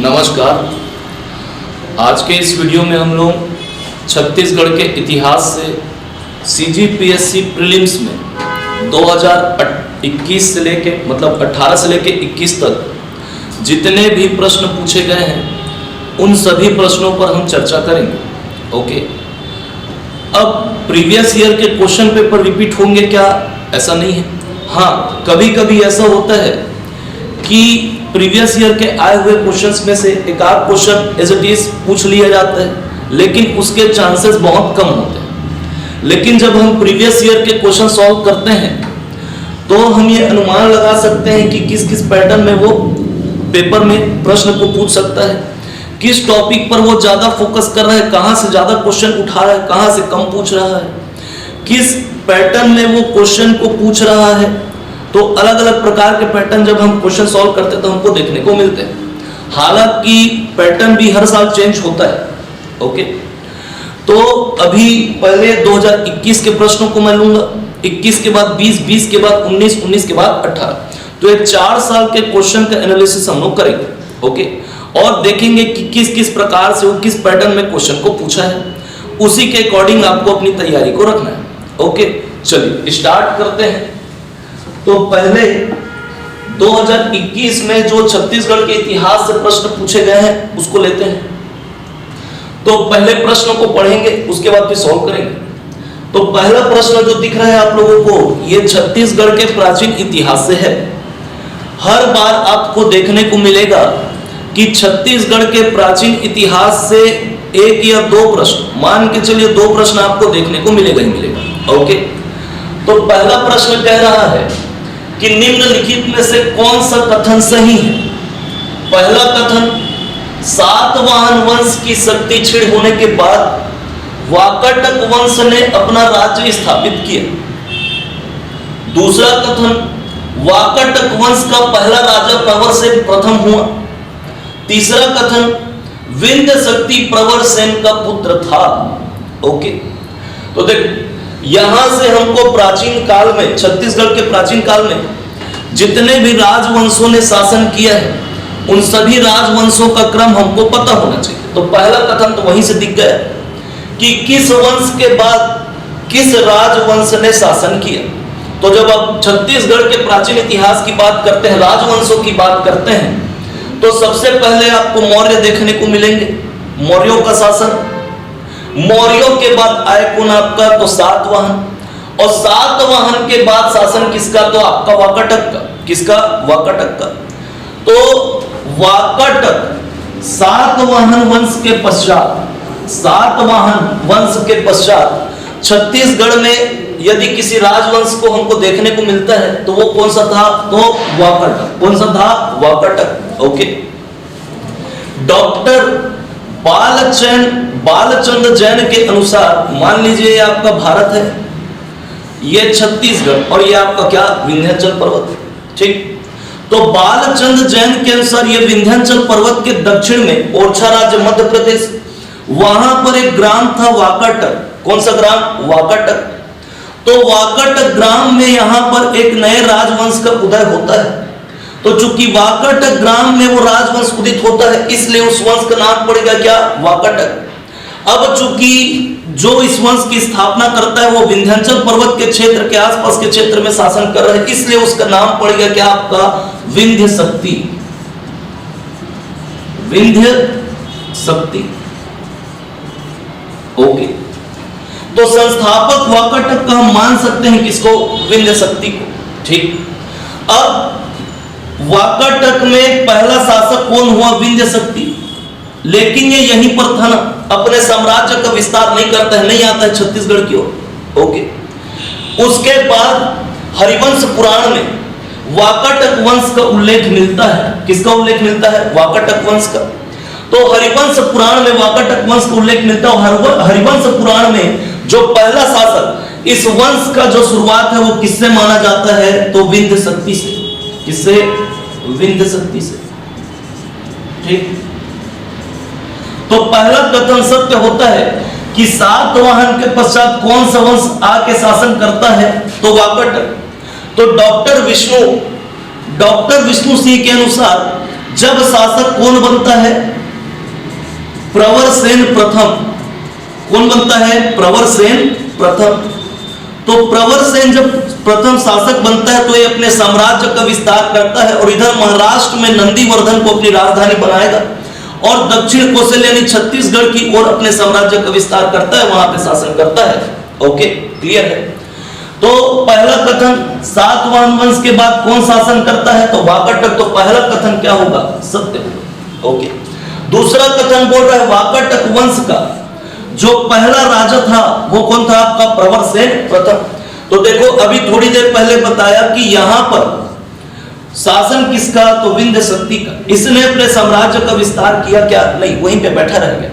नमस्कार। आज के इस वीडियो में हम लोग छत्तीसगढ़ के इतिहास से CGPSC प्रीलिम्स में 2021 से लेके 18 से लेके 21 तक जितने भी प्रश्न पूछे गए हैं उन सभी प्रश्नों पर हम चर्चा करेंगे। ओके, अब प्रीवियस ईयर के क्वेश्चन पेपर रिपीट होंगे क्या? ऐसा नहीं है। हाँ, कभी कभी ऐसा होता है कि प्रीवियस ईयर के आए हुए क्वेश्चंस में से एक आध क्वेश्चन एज इट इज पूछ लिया जाता है, लेकिन उसके चांसेस बहुत कम होते हैं। लेकिन जब हम प्रीवियस ईयर के क्वेश्चन सॉल्व करते हैं तो हम ये अनुमान लगा सकते हैं कि किस किस पैटर्न में वो पेपर में प्रश्न को पूछ सकता है, किस टॉपिक पर वो ज्यादा फोकस कर रहा है, कहां से ज्यादा क्वेश्चन उठा रहा है, कहां से कम पूछ रहा है, किस पैटर्न में वो क्वेश्चन को पूछ रहा है। तो अलग अलग प्रकार के पैटर्न जब हम क्वेश्चन सॉल्व करते हैं तो हमको देखने को मिलते हैं। हालांकि पैटर्न भी हर साल चेंज होता है। ओके, तो अभी पहले 2021 के प्रश्नों को मैं लूंगा, 21 के बाद 20, 20 के बाद 19, 19 के बाद 18। तो ये 4 साल के क्वेश्चन का एनालिसिस हम लोग करेंगे। ओके, और देखेंगे कि किस किस प्रकार से वो किस पैटर्न में क्वेश्चन को पूछा है, उसी के अकॉर्डिंग आपको अपनी तैयारी को रखना है। ओके, चलिए स्टार्ट करते हैं। तो पहले 2021 में जो छत्तीसगढ़ के इतिहास से प्रश्न पूछे गए हैं उसको लेते हैं। तो पहले प्रश्न को पढ़ेंगे, उसके बाद फिर सॉल्व करेंगे। तो पहला प्रश्न जो दिख रहा है आप लोगों को, ये छत्तीसगढ़ के प्राचीन इतिहास से है। हर बार आपको देखने को मिलेगा कि छत्तीसगढ़ के प्राचीन इतिहास से एक या दो प्रश्न, मान के चलिए 2 प्रश्न आपको देखने को मिलेगा ही मिलेगा। ओके, तो पहला प्रश्न कह रहा है कि निम्नलिखित में से कौन सा कथन सही है? पहला कथन, सातवाहन वंश की शक्ति क्षीण होने के बाद वाकाटक वंश ने अपना राज्य स्थापित किया। दूसरा कथन, वाकाटक वंश का पहला राजा प्रवर सेन प्रथम हुआ। तीसरा कथन, विंध्य शक्ति प्रवर सेन का पुत्र था। ओके, तो देखो यहां से हमको प्राचीन काल में, छत्तीसगढ़ के प्राचीन काल में जितने भी राजवंशों ने शासन किया है उन सभी राजवंशों का क्रम हमको पता होना चाहिए। तो पहला कथन तो वहीं से दिख गया कि किस वंश के बाद किस राजवंश ने शासन किया। तो जब आप छत्तीसगढ़ के प्राचीन इतिहास की बात करते हैं, राजवंशों की बात करते हैं, तो सबसे पहले आपको मौर्य देखने को मिलेंगे, मौर्यों का शासन। मौर्यों के बाद आए कौन आपका? तो सातवाहन, और सातवाहन के बाद शासन किसका? तो आपका वाकाटक का। किसका? वाकाटक का। तो वाकाटक सातवाहन वंश के पश्चात, सातवाहन वंश के पश्चात छत्तीसगढ़ में यदि किसी राजवंश को हमको देखने को मिलता है तो वो कौन सा था? तो वाकाटक। कौन सा था? वाकाटक। ओके, डॉक्टर बालचंद जैन के अनुसार, मान लीजिए ये आपका भारत है, ये छत्तीसगढ़, और ये आपका क्या? विंध्याचल पर्वत। ठीक, तो बालचंद जैन के अनुसार ये विंध्याचल पर्वत के दक्षिण में ओरछा राज्य मध्य प्रदेश, वहां पर एक ग्राम था वाकाटक। कौन सा ग्राम? वाकाटक। तो वाकाटक ग्राम में यहां पर एक नए राजवंश का उदय होता है। तो चूंकि वाकाटक ग्राम में वो राजवंश उदित होता है, इसलिए उस वंश का नाम पड़ेगा क्या? वाकाटक। अब चूंकि जो इस वंश की स्थापना करता है वो विंध्याचल पर्वत के क्षेत्र के आसपास के क्षेत्र में शासन कर रहा है, इसलिए उसका नाम पड़ेगा क्या? आपका विंध्य शक्ति। विंध्य शक्ति। ओके, तो संस्थापक वाकाटक का हम मान सकते हैं किसको? विंध्य शक्ति को। ठीक, अब वाकाटक में पहला शासक कौन हुआ? विंध्य शक्ति। लेकिन ये यहीं पर था ना, अपने साम्राज्य का विस्तार नहीं करता है, नहीं आता है छत्तीसगढ़ की ओर। ओके, उसके बाद हरिवंश पुराण में वाकाटक वंश का उल्लेख मिलता है। किसका उल्लेख मिलता है? वाकाटक वंश का। तो हरिवंश पुराण में वाकाटक वंश का उल्लेख मिलता है, और हरिवंश पुराण में जो पहला शासक इस वंश का जो शुरुआत है वो किससे माना जाता है? तो विंध्य शक्ति से। किससे? विंध्य शक्ति से। ठीक, तो पहला कथन सत्य होता है कि सातवाहन के पश्चात कौन सा वंश आके शासन करता है? तो वाकाटक। तो डॉक्टर विष्णु सिंह के अनुसार जब शासक कौन बनता है? प्रवरसेन प्रथम। कौन बनता है? प्रवरसेन प्रथम। तो प्रवरसेन जब प्रथम शासक बनता है तो ये अपने साम्राज्य का विस्तार करता है और इधर महाराष्ट्र में नंदीवर्धन को अपनी राजधानी बनाएगा और दक्षिण कौशल यानी छत्तीसगढ़ की ओर अपने साम्राज्य का विस्तार करता है, वहां पे शासन करता है। ओके, क्लियर है? तो पहला कथन, सातवाहन वंश के बाद कौन शासन करता है? तो वाकाटक। तो पहला कथन क्या होगा? सत्य होगा। ओके, दूसरा कथन बोल रहा है वाकाटक वंश का जो पहला राजा था वो कौन था? आपका प्रवरसेन प्रथम। तो देखो, अभी थोड़ी देर पहले बताया कि यहां पर शासन किसका? तो विंध्य शक्ति का। इसने अपने साम्राज्य का विस्तार किया क्या? नहीं, वहीं पे बैठा रह गया।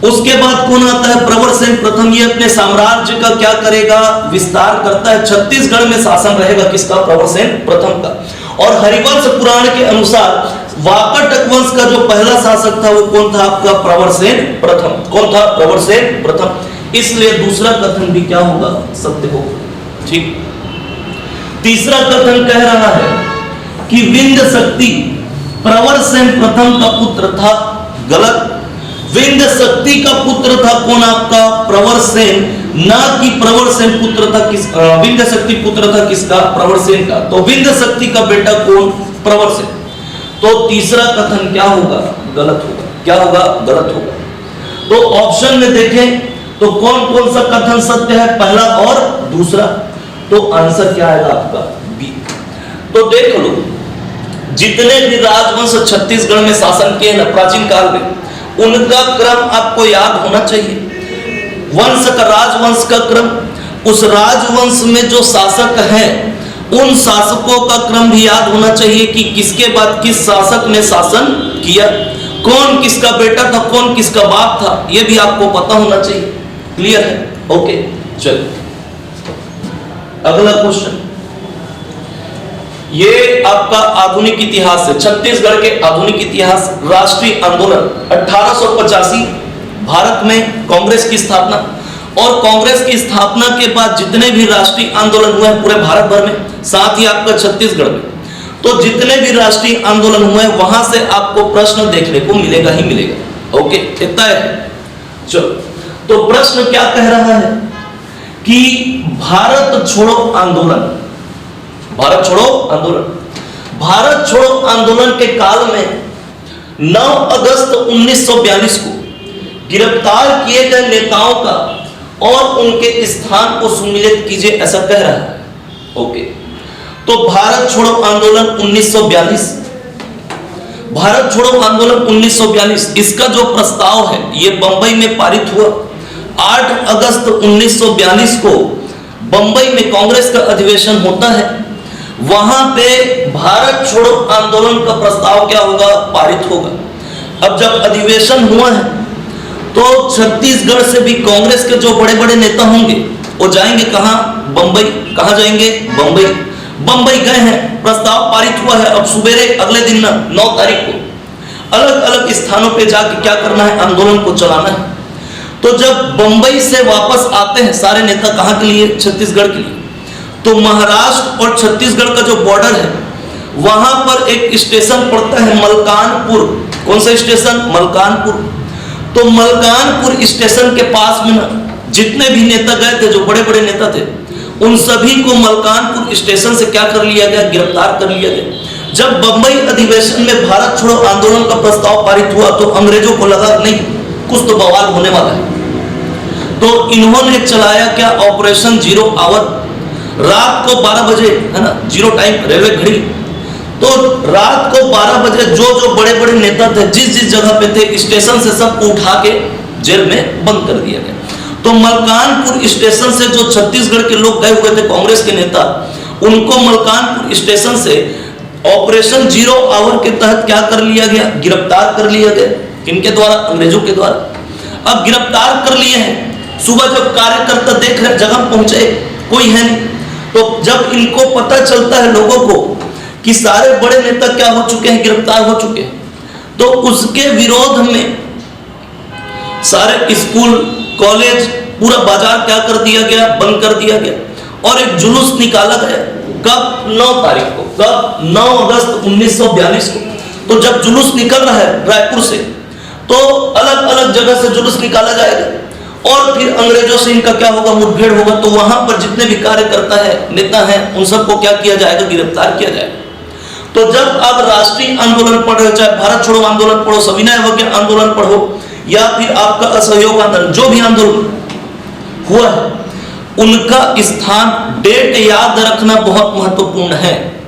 उसके बाद कौन आता है? प्रवरसेन प्रथम। ये अपने साम्राज्य का क्या करेगा? विस्तार करता है। छत्तीसगढ़ में शासन रहेगा किसका? प्रवरसेन प्रथम का। और हरिवंश पुराण के अनुसार वाकाटक वंश का जो पहला शासक था वो कौन था? आपका प्रवरसेन प्रथम। कौन था? प्रवरसेन प्रथम। इसलिए दूसरा कथन भी क्या होगा? सत्य होगा। ठीक। तीसरा कथन कह रहा है कि विंध्य शक्ति प्रवरसेन प्रथम का पुत्र था। गलत। विंध्य शक्ति का पुत्र था कौन? आपका प्रवरसेन, ना कि प्रवरसेन पुत्र था किस? विंध्य शक्ति पुत्र था किसका? प्रवरसेन का। तो विंध्य शक्ति का बेटा कौन? प्रवरसेन। तो तीसरा कथन क्या होगा? गलत होगा। क्या होगा? गलत होगा। तो ऑप्शन में देखें तो कौन कौन सा कथन सत्य है? पहला और दूसरा। तो आंसर क्या आएगा आपका? बी। तो देख लो, जितने भी राजवंश छत्तीसगढ़ में शासन किए ना प्राचीन काल में, उनका क्रम आपको याद होना चाहिए। वंश का, राजवंश का क्रम, उस राजवंश में जो शासक हैं उन शासकों का क्रम भी याद होना चाहिए कि किसके बाद किस शासक ने शासन किया, कौन किसका बेटा था, कौन किसका बाप था, यह भी आपको पता होना चाहिए। क्लियर है? ओके, चलो अगला क्वेश्चन। ये आपका आधुनिक इतिहास है, छत्तीसगढ़ के आधुनिक इतिहास। राष्ट्रीय आंदोलन 1885, भारत में कांग्रेस की स्थापना। और कांग्रेस की स्थापना के बाद जितने भी राष्ट्रीय आंदोलन हुए पूरे भारत भर में, साथ ही आपका छत्तीसगढ़ में, तो जितने भी राष्ट्रीय आंदोलन हुए वहां से आपको प्रश्न देखने को मिलेगा ही मिलेगा। ओके, इतना है। चलो, तो प्रश्न क्या कह रहा है कि भारत छोड़ो आंदोलन, भारत छोड़ो आंदोलन, भारत छोड़ो आंदोलन के काल में 9 अगस्त 1942 को गिरफ्तार किए गए नेताओं का और उनके स्थान को सुमिलित कीजिए, ऐसा कह रहा है। ओके, तो भारत छोड़ो आंदोलन 1942, भारत छोड़ो आंदोलन 1942, इसका जो प्रस्ताव है ये बंबई में पारित हुआ 8 अगस्त 1942 को। बंबई में कांग्रेस का अधिवेशन होता है, वहां पे भारत छोड़ो आंदोलन का प्रस्ताव क्या होगा? पारित होगा। अब जब अधिवेशन हुआ है तो छत्तीसगढ़ से भी कांग्रेस के जो बड़े बड़े नेता होंगे वो जाएंगे कहां? बंबई। कहां जाएंगे? बंबई। बंबई गए हैं, प्रस्ताव पारित हुआ है। अब सुबेरे अगले दिन 9 तारीख को अलग अलग स्थानों पे जाके क्या करना है? आंदोलन को चलाना है। तो जब बंबई से वापस आते हैं सारे नेता, कहां के लिए? छत्तीसगढ़ के लिए। तो महाराष्ट्र और छत्तीसगढ़ का जो बॉर्डर है वहां पर एक स्टेशन पड़ता है मलकानपुर। कौन सा स्टेशन? मलकानपुर। तो मलकानपुर स्टेशन के पास में ना जितने भी नेता गए थे, जो बड़े बड़े नेता थे, उन सभी को मलकानपुर स्टेशन से क्या कर लिया गया? गिरफ्तार कर लिया गया। जब बंबई अधिवेशन में भारत छोड़ो आंदोलन का प्रस्ताव पारित हुआ तो अंग्रेजों को लगा नहीं, कुछ तो बवाल होने वाला है। तो इन्होंने चलाया क्या? Operation zero hour. रात को 12 बजे, है ना, जीरो टाइम रेलवे घड़ी, तो रात को 12 बजे जो जो बड़े बड़े नेता थे जिस जिस जगह पे थे स्टेशन से सबको उठा के जेल में बंद कर दिया गया। तो मलकानपुर स्टेशन से जो छत्तीसगढ़ के लोग गए हुए थे कांग्रेस के नेता, उनको मलकानपुर स्टेशन से ऑपरेशन जीरो आवर के तहत क्या कर लिया गया? गिरफ्तार कर लिया गया। किनके द्वारा? अंग्रेजों के द्वारा। अब गिरफ्तार कर लिए हैं, सुबह जब कार्यकर्ता देख रहे जगह पहुंचे कोई है नहीं, तो जब इनको पता चलता है लोगों को कि सारे बड़े नेता क्या हो चुके हैं? गिरफ्तार हो चुके हैं, तो उसके विरोध में सारे स्कूल कॉलेज पूरा बाजार क्या कर दिया गया? बंद कर दिया गया और एक जुलूस निकाला गया। कब? 9 तारीख को। कब? 9 अगस्त 1942 को। तो जब जुलूस निकल रहा है रायपुर से, तो अलग अलग जगह से जुलूस निकाला जाएगा और फिर अंग्रेजों से इनका क्या होगा, मुठभेड़ होगा। तो वहां पर जितने भी कार्यकर्ता है, नेता हैं, उन सबको क्या किया जाएगा, गिरफ्तार किया जाएगा। तो जब आप राष्ट्रीय आंदोलन पढ़ रहे हो, चाहे भारत छोड़ो आंदोलन पढ़ो, सविनय अवज्ञा आंदोलन पढ़ो, या फिर आपका असहयोग आंदोलन, जो भी आंदोलन हुआ है, उनका स्थान, डेट याद रखना बहुत महत्वपूर्ण है।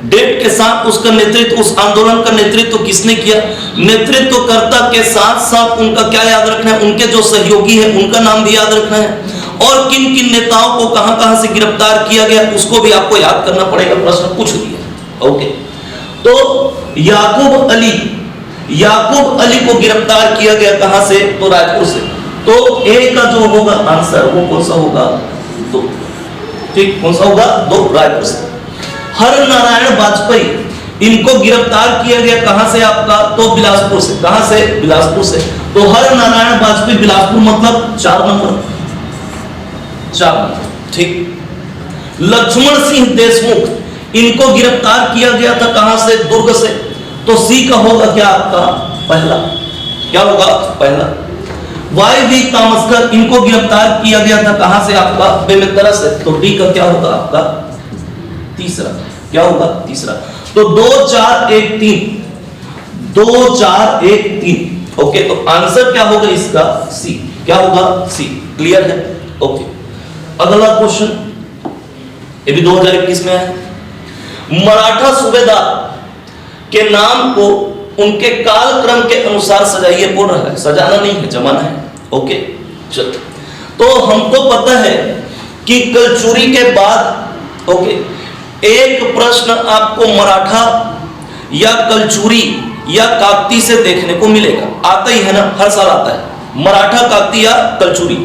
डेट के साथ उसका नेतृत्व, उस आंदोलन का नेतृत्व किसने किया, नेतृत्वकर्ता के साथ साथ उनका क्या याद रखना है, उनके जो सहयोगी है उनका नाम भी याद रखना है, और किन किन नेताओं को कहां कहां से गिरफ्तार किया गया उसको भी आपको याद करना पड़ेगा। प्रश्न पूछ दिया। ओके, तो याकूब अली को गिरफ्तार किया गया कहां से, तो रायपुर से। तो ए का जो होगा आंसर वो कौन सा होगा, दो। ठीक, कौन सा होगा, दो, रायपुर से। हर नारायण वाजपेयी, इनको गिरफ्तार किया गया कहां से आपका, तो बिलासपुर से। कहां से, बिलासपुर से। तो हर नारायण वाजपेयी बिलासपुर, मतलब 4 नंबर। ठीक। लक्ष्मण सिंह देशमुख, इनको गिरफ्तार किया गया था कहां से, दुर्ग से। तो सी का होगा क्या आपका, पहला। क्या होगा, पहला। वाई तामस्कर, इनको गिरफ्तार किया गया था कहां से आपका, बेमेतरा से। तो डी का क्या होगा आपका, तीसरा। क्या होगा, तीसरा। तो 2 4 1 3, 2 4 1 3। ओके, तो आंसर क्या होगा इसका, सी। क्या होगा, सी। क्लियर है। ओके, अगला क्वेश्चन, ये भी 2021 में है। मराठा सूबेदार के नाम को उनके कालक्रम के अनुसार सजाइए। बोल रहा है, सजाना नहीं है, जमाना है। ओके, चलो। तो हमको पता है कि कलचुरी के बाद, ओके, एक प्रश्न आपको मराठा या कलचुरी या काकती से देखने को मिलेगा। आता ही है ना, हर साल आता है, मराठा, काकती या कलचुरी।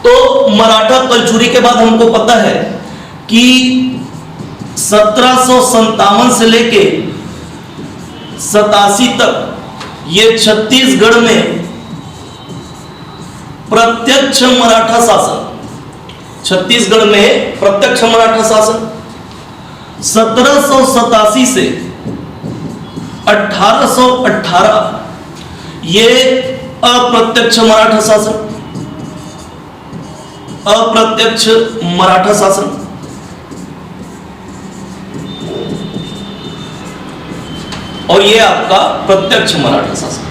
तो मराठा कलचुरी के बाद हमको पता है कि 1757 से लेके 87 तक ये छत्तीसगढ़ में प्रत्यक्ष मराठा शासन, छत्तीसगढ़ में प्रत्यक्ष मराठा शासन। 1787 से 1818 ये अप्रत्यक्ष मराठा शासन, अप्रत्यक्ष मराठा शासन। और ये आपका प्रत्यक्ष मराठा शासन।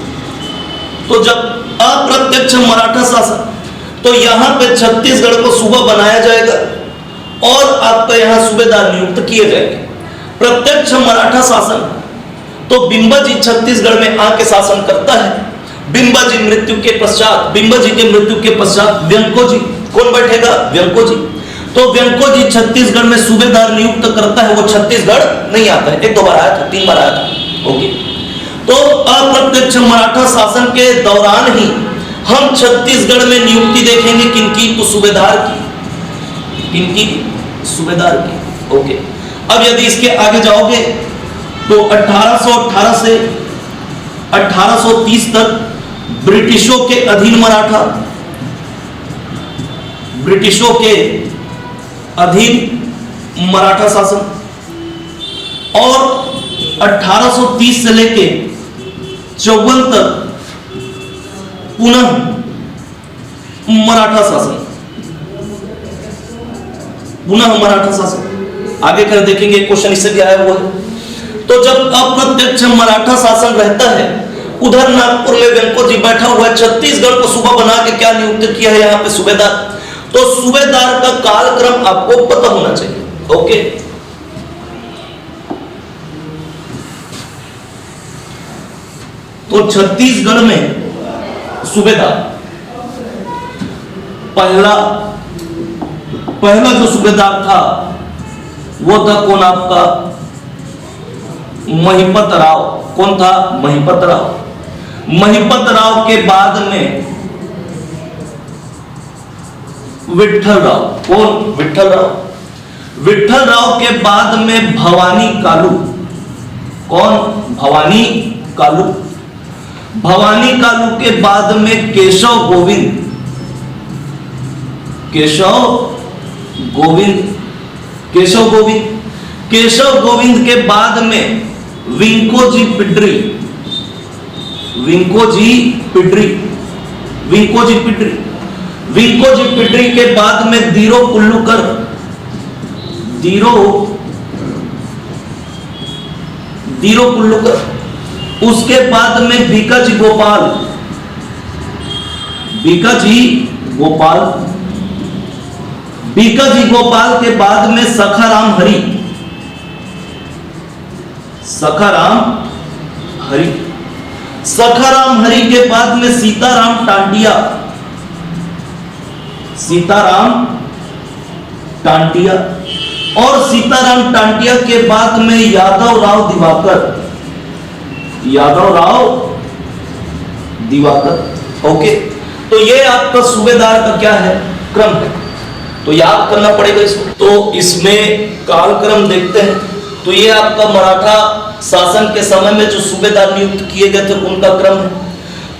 तो जब अप्रत्यक्ष मराठा शासन, तो यहां पे छत्तीसगढ़ को सूबा बनाया जाएगा और आपका यहां सूबेदार नियुक्त किए जाएंगे। प्रत्यक्ष मराठा शासन, तो बिंबाजी छत्तीसगढ़ में आके शासन करता है। बिंबाजी मृत्यु के पश्चात, बिंबाजी के मृत्यु के पश्चात व्यंको जी, कौन बैठेगा, व्यंको जी। तो व्यंको जी छत्तीसगढ़ में सूबेदार नियुक्त करता है। वो छत्तीसगढ़ नहीं आता है, 1 2 बार आया था, 3 बार आया था। ओके, तो अप्रत्यक्ष मराठा शासन के दौरान ही हम छत्तीसगढ़ में नियुक्ति देखेंगे किनकी, तो सूबेदार की। किनकी, सूबेदार की। ओके, अब यदि इसके आगे जाओगे तो 1818 से 1830 तक ब्रिटिशों के अधीन मराठा, ब्रिटिशों के अधीन मराठा शासन। और 1830 से लेके 54 तक पुनः मराठा शासन, पुनः मराठा शासन। आगे कर देखेंगे, क्वेश्चन इससे भी आया हुआ है। तो जब अप्रत्यक्ष मराठा शासन रहता है, उधर नागपुर में व्यंको जी बैठा हुआ है, छत्तीसगढ़ को सूबा बना के क्या नियुक्त किया है यहाँ पे, सूबेदार। तो सूबेदार का कालक्रम आपको पता होना चाहिए। ओके, तो छत्तीसगढ़ में सूबेदार, पहला जो सूबेदार था वो था कौन आपका, महिपत राव। कौन था, महिपत राव। महिपत राव के बाद में विठल राव। कौन, विठल राव। विठल राव के बाद में भवानी कालू। कौन, भवानी कालू। भवानी कालू के बाद में केशव गोविंद। केशव गोविंद। केशव गोविंद के बाद में विंकोजी पिड्री, विंकोजी पिड्री, विंकोजी पिड्री, विंकोजी पिड्री के बाद में दीरो कुल्लूकर, दीरो कुल्लूकर, उसके बाद में बीकाजी गोपाल, बीकाजी गोपाल, बीकाजी गोपाल के बाद में सखाराम हरि, सखाराम हरि, सखाराम हरि के बाद में सीताराम टांटिया, सीताराम टांटिया, और सीताराम टांटिया के बाद में यादव राव दिवाकर, यादव राव दिवाकर। ओके, तो ये आपका सूबेदार का क्या है, क्रम है, तो याद करना पड़ेगा इसको। तो इसमें कालक्रम देखते हैं, तो ये आपका मराठा शासन के समय में जो सूबेदार नियुक्त किए गए थे उनका क्रम है।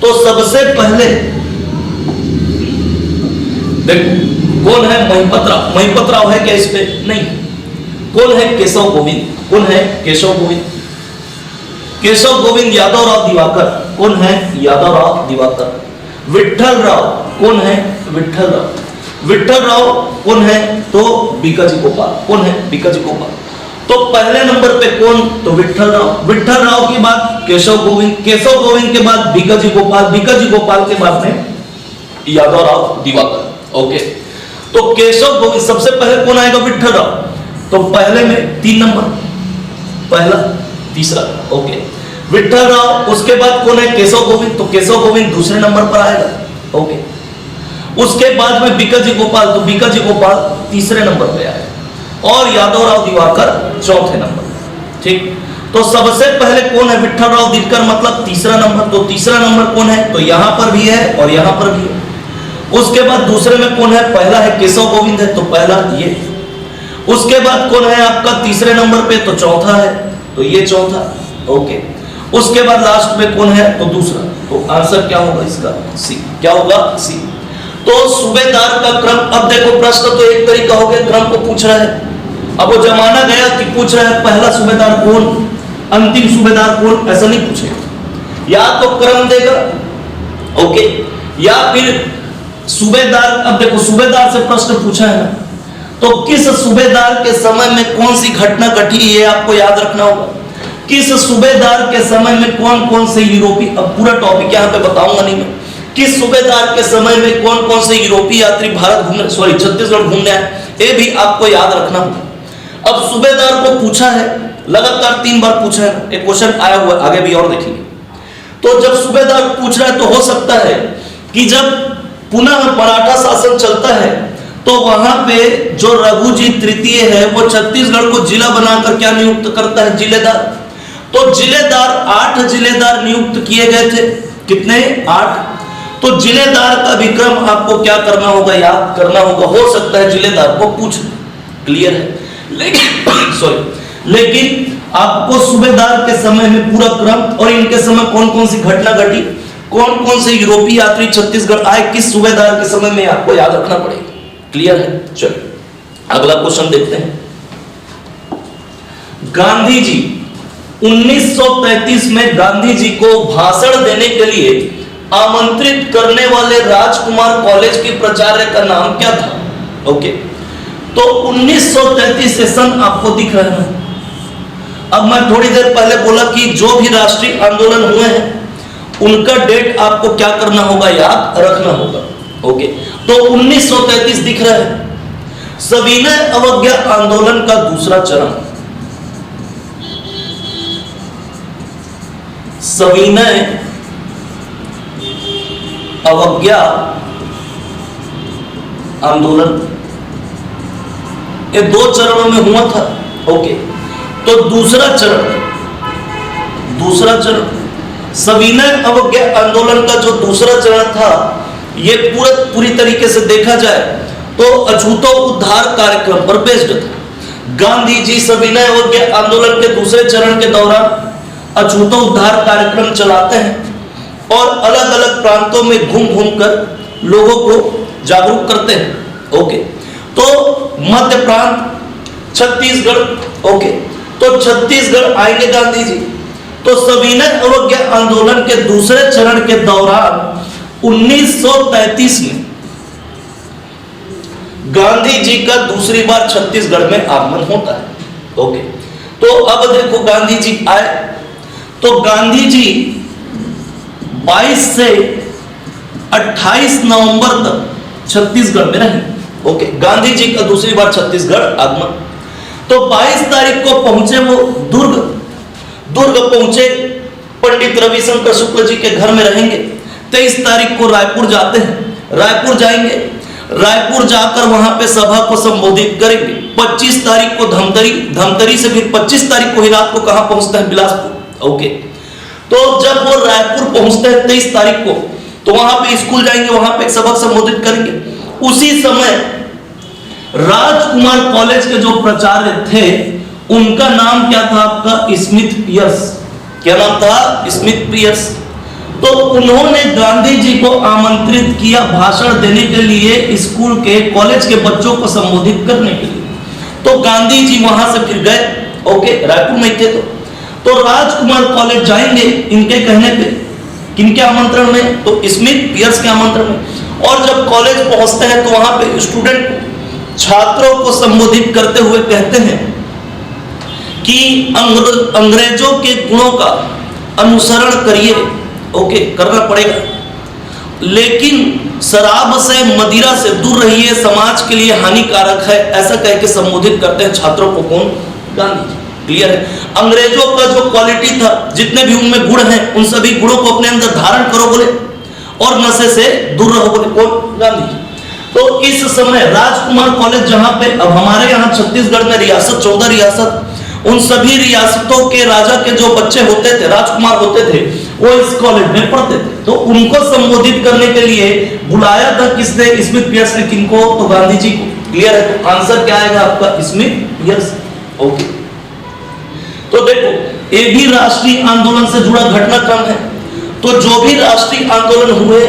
तो सबसे पहले देखो कौन है, महिपतराव, महिपतराव है क्या इस पे, नहीं। कौन है, केशव गोविंद, कौन है, केशव गोविंद, केशव गोविंद यादव राव दिवाकर, कौन है, यादव राव दिवाकर। विठल राव, कौन है, विठल राव, विठल राव कौन है, तो बीकाजी गोपाल, कौन है, बीकाजी गोपाल। तो पहले नंबर पे कौन, तो विठल राव, विठल राव के बाद केशव गोविंद, केशव गोविंद के बाद बीकाजी गोपाल, बीकाजी गोपाल के बाद में यादव राव दिवाकर। ओके, तो केशव गोविंद सबसे पहले कौन आएगा, विठल राव, तो पहले में 3 नंबर, पहला तीसरा। ओके, विठल राव, उसके बाद कौन है, केशव गोविंद, तो केशव गोविंद दूसरे नंबर पर आएगा। ओके, उसके बाद में बीकाजी गोपाल, तो बीकाजी गोपाल तीसरे नंबर पे आएगा, और यादव राव दिवाकर चौथे नंबर। ठीक, तो सबसे पहले कौन है, विठल राव दिवाकर, मतलब तीसरा नंबर, तो तीसरा नंबर कौन है, तो यहां पर भी है और यहां पर भी है। उसके बाद दूसरे में कौन है, पहला है केशव गोविंद है, तो पहला ये। उसके बाद कौन है आपका तीसरे नंबर पे, तो चौथा है, तो ये चौथा। ओके, उसके बाद लास्ट में कौन है, तो दूसरा। तो आंसर क्या होगा इसका, सी, क्या होगा, सी। तो सूबेदार का क्रम, अब देखो प्रश्न तो एक तरीका हो गया, क्रम को पूछ रहा है। अब वो जमाना गया कि पूछ रहा है पहला सूबेदार कौन, अंतिम सूबेदार कौन, ऐसा नहीं पूछेगा, या तो क्रम देगा, ओके, या फिर सूबेदार। अब देखो सूबेदार से प्रश्न पूछा है ना, तो किस सूबेदार के समय में कौन सी घटना घटी, ये आपको याद रखना होगा। किस सूबेदार के समय में कौन कौन से यूरोपीय, अब पूरा टॉपिक यहाँ पे बताऊंगा नहीं मैं, किस सूबेदार के समय में कौन कौन से यूरोपीय यात्री भारत घूमने, सॉरी छत्तीसगढ़ घूमने आए, ये भी आपको याद रखना होगा। अब सूबेदार को पूछा है, लगातार 3 बार पूछा है, एक क्वेश्चन आया हुआ आगे भी और देखेंगे। तो जब सूबेदार पूछ रहा है तो हो सकता है कि जब पुनः मराठा शासन चलता है तो वहां पे जो रघुजी तृतीय है वो छत्तीसगढ़ को जिला बनाकर क्या नियुक्त करता है, जिलेदार। तो जिलेदार 8 जिलेदार नियुक्त किए गए थे, कितने, 8। तो जिलेदार का विक्रम आपको क्या करना होगा, याद करना होगा। हो सकता है जिलेदार को पूछ, क्लियर है, लेकिन सॉरी, लेकिन आपको सूबेदार के समय में पूरा क्रम और इनके समय कौन कौन सी घटना घटी, कौन कौन से यूरोपीय यात्री छत्तीसगढ़ आए, किस सूबेदार के समय में आपको याद रखना पड़ेगा। क्लियर है, चलो अगला क्वेश्चन देखते हैं। गांधी जी 1933 में गांधी जी को भाषण देने के लिए आमंत्रित करने वाले राजकुमार कॉलेज के प्राचार्य का नाम क्या था। ओके, तो 1933 सेशन आपको दिख रहा है। अब मैं थोड़ी देर पहले बोला कि जो भी राष्ट्रीय आंदोलन हुए हैं उनका डेट आपको क्या करना होगा, याद रखना होगा। ओके, तो 1933 दिख रहा है। सविनय अवज्ञा आंदोलन का दूसरा चरण, सविनय अवज्ञा आंदोलन, ये 2 चरणों में हुआ था। ओके, तो दूसरा चरण सविनय अवज्ञा आंदोलन का जो दूसरा चरण था, ये पूरी तरीके से देखा जाए तो अछूतो उद्धार कार्यक्रम पर बेस्ड था। गांधी जी सविनय अवज्ञा आंदोलन के दूसरे चरण के दौरान अछूतो उद्धार कार्यक्रम चलाते हैं और अलग अलग प्रांतों में घूम घूम कर लोगों को जागरूक करते हैं। ओके, तो मध्य प्रांत छत्तीसगढ़, ओके, तो छत्तीसगढ़ आएंगे गांधी जी, तो सविनय अवज्ञा आंदोलन के दूसरे चरण के दौरान 1933 में गांधी जी का दूसरी बार छत्तीसगढ़ में आगमन होता है। ओके, तो अब देखो गांधी जी आए, तो गांधी जी 22 से 28 नवंबर तक छत्तीसगढ़ में रहे। ओके, गांधी जी का दूसरी बार छत्तीसगढ़ आगमन। तो 22 तारीख को पहुंचे वो दुर्ग पहुंचे, पंडित रविशंकर शुक्ल जी के घर में रहेंगे। 23 तारीख को रायपुर जाते हैं, रायपुर जाएंगे, रायपुर जाकर वहां पे सभा को संबोधित करेंगे। 25 तारीख को धमतरी से फिर 25 तारीख को ही रात को कहां पहुंचते हैं, बिलासपुर। ओके, तो जब वो रायपुर पहुंचते हैं 23 तारीख को, तो वहां पे स्कूल जाएंगे, वहां पे एक सभा संबोधित करेंगे। उसी समय राजकुमार कॉलेज के जो प्राचार्य थे उनका नाम क्या था आपका, स्मिथ पियर्स। क्या नाम था, स्मिथ पियर्स। तो उन्होंने गांधी जी को आमंत्रित किया भाषण देने के लिए, स्कूल के कॉलेज के बच्चों को संबोधित करने के लिए। तो गांधी जी वहां से फिर गए। ओके, रायपुर में थे तो राजकुमार कॉलेज जाएंगे इनके कहने पे, किनके आमंत्रण में, तो स्मिथ पियर्स के आमंत्रण में। और जब कॉलेज पहुंचते हैं तो वहां पे स्टूडेंट छात्रों को संबोधित करते हुए कहते हैं कि अंग्रेजों के गुणों का अनुसरण करिए। ओके, करना पड़ेगा, लेकिन शराब से, मदिरा से दूर रहिए, समाज के लिए हानिकारक है, ऐसा कह के संबोधित करते हैं छात्रों को। कौन, गांधी जी। क्लियर है। अंग्रेजों का जो क्वालिटी था, जितने भी उनमें गुण हैं, उन सभी गुणों को अपने अंदर धारण करो बोले, और नशे से दूर रहो बोले। कौन, गांधी जी। तो इस समय राजकुमार कॉलेज, जहां पे अब हमारे यहाँ छत्तीसगढ़ में रियासत 14 रियासत, उन सभी रियासतों के राजा के जो बच्चे होते थे, राजकुमार होते थे, वो इस कॉलेज में पढ़ते थे। तो उनको संबोधित करने के लिए बुलाया था किसने, स्मिथ पियर्स ने। किनको, तो गांधी जी को। क्लियर है। तो आंसर क्या आएगा आपका, स्मिथ पियर्स। ओके, तो देखो ये भी राष्ट्रीय आंदोलन से जुड़ा घटनाक्रम है। तो जो भी राष्ट्रीय आंदोलन हुए,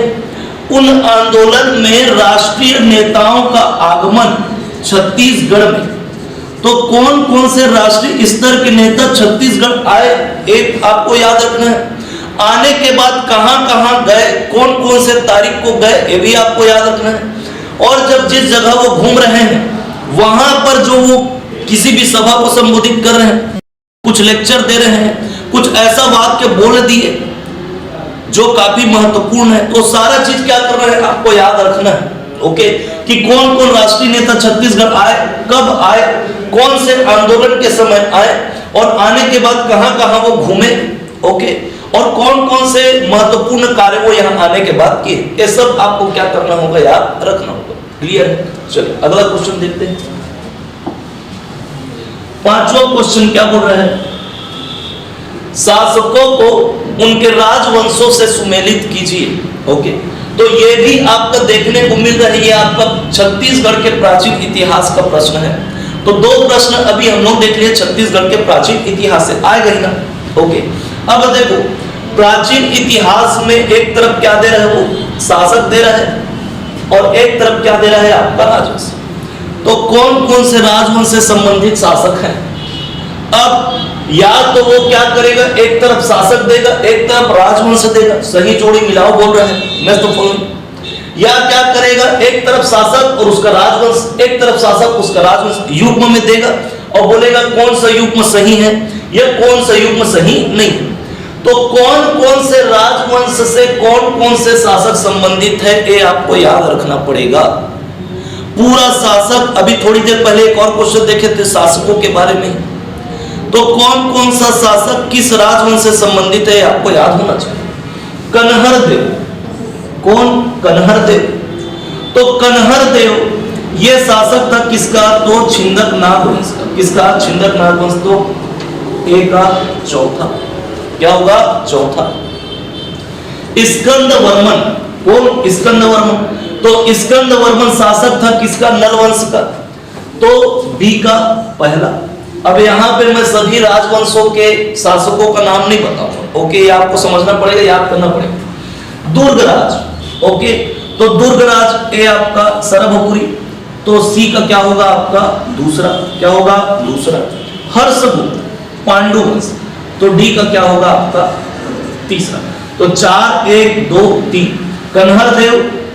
उन आंदोलन में राष्ट्रीय नेताओं का आगमन छत्तीसगढ़ में। तो कौन कौन से राष्ट्रीय स्तर के नेता छत्तीसगढ़ आए, एक आपको याद रखना है। आने के बाद कहां कहां गए, कौन कौन से तारीख को गए, ये भी आपको याद रखना है। और जब जिस जगह वो घूम रहे हैं, वहां पर जो वो किसी भी सभा को संबोधित कर रहे हैं, कुछ लेक्चर दे रहे हैं, कुछ ऐसा वाक्य बोल दिए जो काफी महत्वपूर्ण है, तो सारा चीज क्या कर रहे हैं आपको याद रखना है। ओके, कि कौन कौन राष्ट्रीय नेता छत्तीसगढ़ आए, कब आए, कौन से आंदोलन के समय आए, और आने के बाद कहां कहां वो घूमे। ओके, और कौन कौन से महत्वपूर्ण कार्य वो यहाँ आने के बाद किए, ये सब आपको क्या करना होगा, याद रखना होगा। क्लियर है। चलिए अगला क्वेश्चन देखते हैं। पांचवा क्वेश्चन क्या बोल रहे हैं, शासकों को उनके राजवंशों से सुमेलित कीजिए। ओके, तो ये भी आपका देखने को मिल रही है, आपका छत्तीसगढ़ के प्राचीन इतिहास का प्रश्न है। तो दो प्रश्न अभी हम लोग देख लिए छत्तीसगढ़ के प्राचीन इतिहास से, आएगा ही ना। ओके, अब देखो प्राचीन इतिहास में एक तरफ क्या दे रहे, वो शासक दे रहे हैं, और एक तरफ क्या दे रहा है आपका राजवंश। तो कौन कौन से राजवंश से संबंधित शासक हैं। अब या तो वो क्या करेगा, एक तरफ शासक देगा, एक तरफ राजवंश देगा, सही जोड़ी मिलाओ बोल रहे हैं, मैं तो फॉलोइंग। या क्या करेगा, एक तरफ शासक और उसका राजवंश, एक तरफ शासक उसका राजवंश, युग्म में देगा और बोलेगा कौन सा युग्म सही है या कौन सा युग्म सही नहीं। तो कौन कौन से राजवंश से कौन कौन से शासक संबंधित है, ये आपको याद रखना पड़ेगा। पूरा शासक, अभी थोड़ी देर पहले एक और क्वेश्चन देखे थे शासकों के बारे में, तो कौन कौन सा शासक किस राजवंश से संबंधित है आपको याद होना चाहिए। कन्हर देव, कौन, कन्हर देव। तो कन्हर देव ये शासक था किसका, तो छिंदक नाग वंश का। किसका, छिंदक नाग वंश। तो ए का चौथा क्या होगा, चौथा। स्कंद वर्मन, कौन, स्कंद वर्मन। तो स्कंद वर्मन शासक था किसका, नल वंश का। तो बी का पहला। अब यहाँ पे मैं सभी राजवंशों के शासकों का नाम नहीं बताऊंगा। ओके, ये आपको समझना पड़ेगा, याद करना पड़ेगा। दुर्गराज, ओके, तो दुर्गराज ए आपका सरभपुरी। तो सी का क्या होगा आपका दूसरा, क्या होगा दूसरा। हर्षगुप्त पांडु वंश। तो डी का क्या होगा आपका तीसरा। तो 4 1 2 3 कन्हर देव,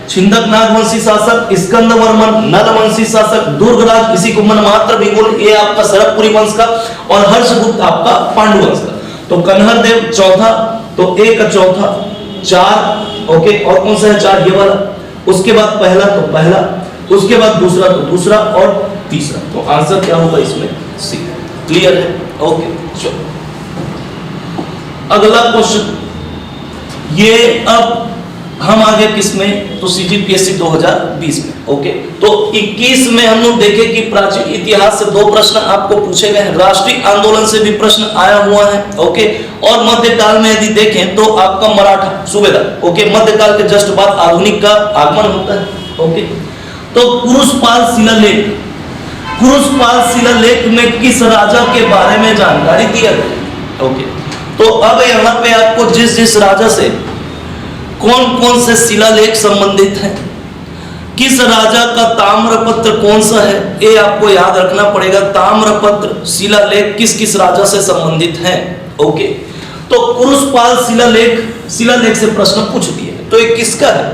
छिंदक नागवंशी शासक, स्कंदवर्मन नलवंशी शासक, दुर्गराज इसी को मनमात्र भी बोल, ये आपका सरकपुरी वंश का, और हर्षगुप्त आपका पांडु वंश का। तो कन्हर देव चौथा, तो ए का चौथा 4, ओके, और कौन सा है 4 ये वाला, उसके बाद पहला तो पहला, उसके बाद दूसरा तो दूसरा, और तीसरा। तो आंसर क्या होगा इसमें सी। क्लियर है? ओके चलो अगला क्वेश्चन, ये अब हम आगे किसमें, तो सीजीपीएससी 2020 में। ओके, तो 21 में हम लोग देखे कि प्राचीन इतिहास से 2 प्रश्न आपको पूछे गए हैं, राष्ट्रीय आंदोलन से भी प्रश्न आया हुआ है। ओके, और मध्यकाल में यदि देखें तो आपका मराठा सूबेदार, ओके, मध्यकाल के जस्ट बाद आधुनिक का आगमन होता है। ओके, तो कुरुशपाल शिलालेख, कुरुशपाल शिलालेख में किस राजा के बारे में जानकारी दिया गया। ओके, तो अब यहाँ पे आपको जिस जिस राजा से कौन कौन से शिलालेख संबंधित हैं, किस राजा का ताम्रपत्र कौन सा है, ये आपको याद रखना पड़ेगा। ताम्रपत्र शिलालेख किस किस राजा से संबंधित हैं। ओके, तो कुरुशपाल शिलालेख से प्रश्न पूछ दिए, तो ये किसका है,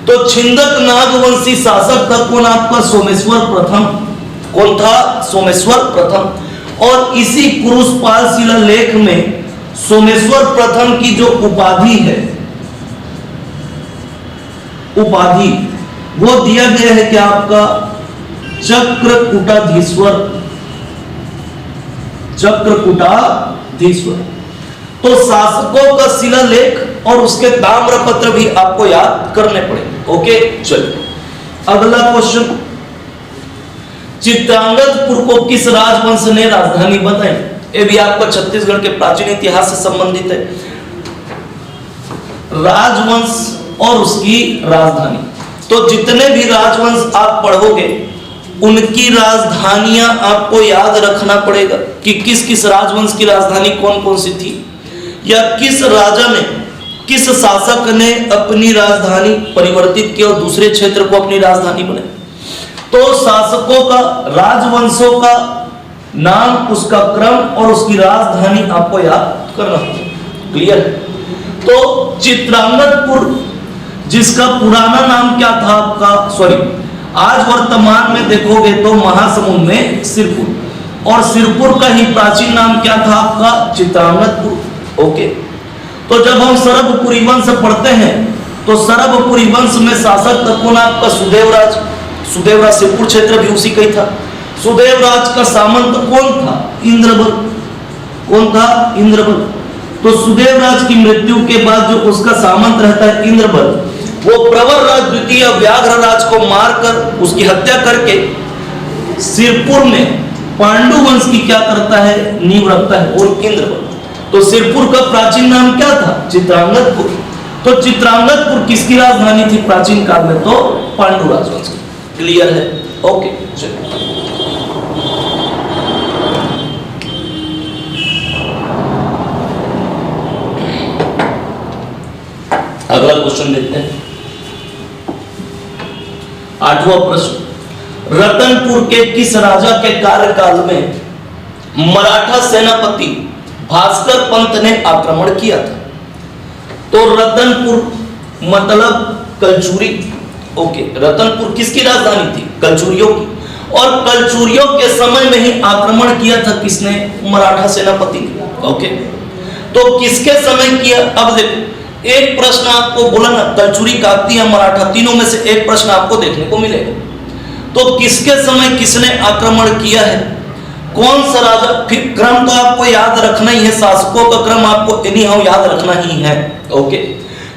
तो छिंदक नागवंशी शासक था कौन आपका सोमेश्वर प्रथम, कौन था सोमेश्वर प्रथम। और इसी कुरुशपाल शिलालेख में सोमेश्वर प्रथम की जो उपाधि है, उपाधि वो दिया गया है क्या आपका चक्रकूटाधीश्वर, चक्रकूटाधीश्वर। तो शासकों का शिलालेख और उसके ताम्रपत्र भी आपको याद करने पड़ेंगे। ओके चलिए अगला क्वेश्चन, चित्रांगदपुर को किस राजवंश ने राजधानी बनाई। ये भी आपका छत्तीसगढ़ के प्राचीन इतिहास से संबंधित है। राजवंश और उसकी राजधानी, तो जितने भी राजवंश आप पढ़ोगे उनकी राजधानियां आपको याद रखना पड़ेगा कि किस किस राजवंश की राजधानी कौन कौन सी थी, या किस राजा ने, किस शासक ने अपनी राजधानी परिवर्तित की और दूसरे क्षेत्र को अपनी राजधानी बनाई। तो शासकों का, राजवंशों का नाम, उसका क्रम और उसकी राजधानी आपको याद करना होगा। क्लियर है? तो चित्रांगदपुर जिसका पुराना नाम क्या था आपका, सॉरी आज वर्तमान में देखोगे तो महासमुंद में सिरपुर, और सिरपुर का ही प्राचीन नाम क्या था आपका चित्रांगदपुर। ओके, तो जब हम सरभपुरी वंश पढ़ते हैं तो सरभपुरी वंश में शासक था कौन आपका सुदेवराज, सुदेवराज सिरपुर क्षेत्र भी उसी का ही था। सुदेवराज का सामंत कौन था, इंद्रबल, कौन था इंद्रबल। तो सुदेवराज की मृत्यु के बाद जो उसका सामंत रहता है इंद्रबल, वो प्रवरराज द्वितीय व्याघ्रराज को मारकर उसकी हत्या करके सिरपुर में पांडु वंश की क्या करता है, नींव रखता है, और इंद्रबल। तो सिरपुर का प्राचीन नाम क्या था, चित्रांगदपुर। तो चित्रांगदपुर किसकी राजधानी थी प्राचीन काल में, तो पांडु राजवंश की। क्लियर है? ओके चलिए अगला क्वेश्चन देखते हैं। 8वां प्रश्न, रतनपुर के किस राजा के कार्यकाल में मराठा सेनापति भास्कर पंत ने आक्रमण किया था। तो रतनपुर मतलब कलचुरी। ओके, रतनपुर किसकी राजधानी थी, कलचुरियों की, और कलचुरियों के समय में ही आक्रमण किया था किसने, मराठा सेनापति ने। ओके, तो किसके समय किया, अब देखो एक प्रश्न आपको बोला ना, कलचुरी, काकती या मराठा, तीनों में से एक प्रश्न आपको देखने को मिलेगा। तो किसके समय किसने आक्रमण किया है, कौन सा राजा, फिर क्रम तो आपको याद रखना ही है, शासकों का क्रम आपको एनी हाउ याद रखना ही है। ओके,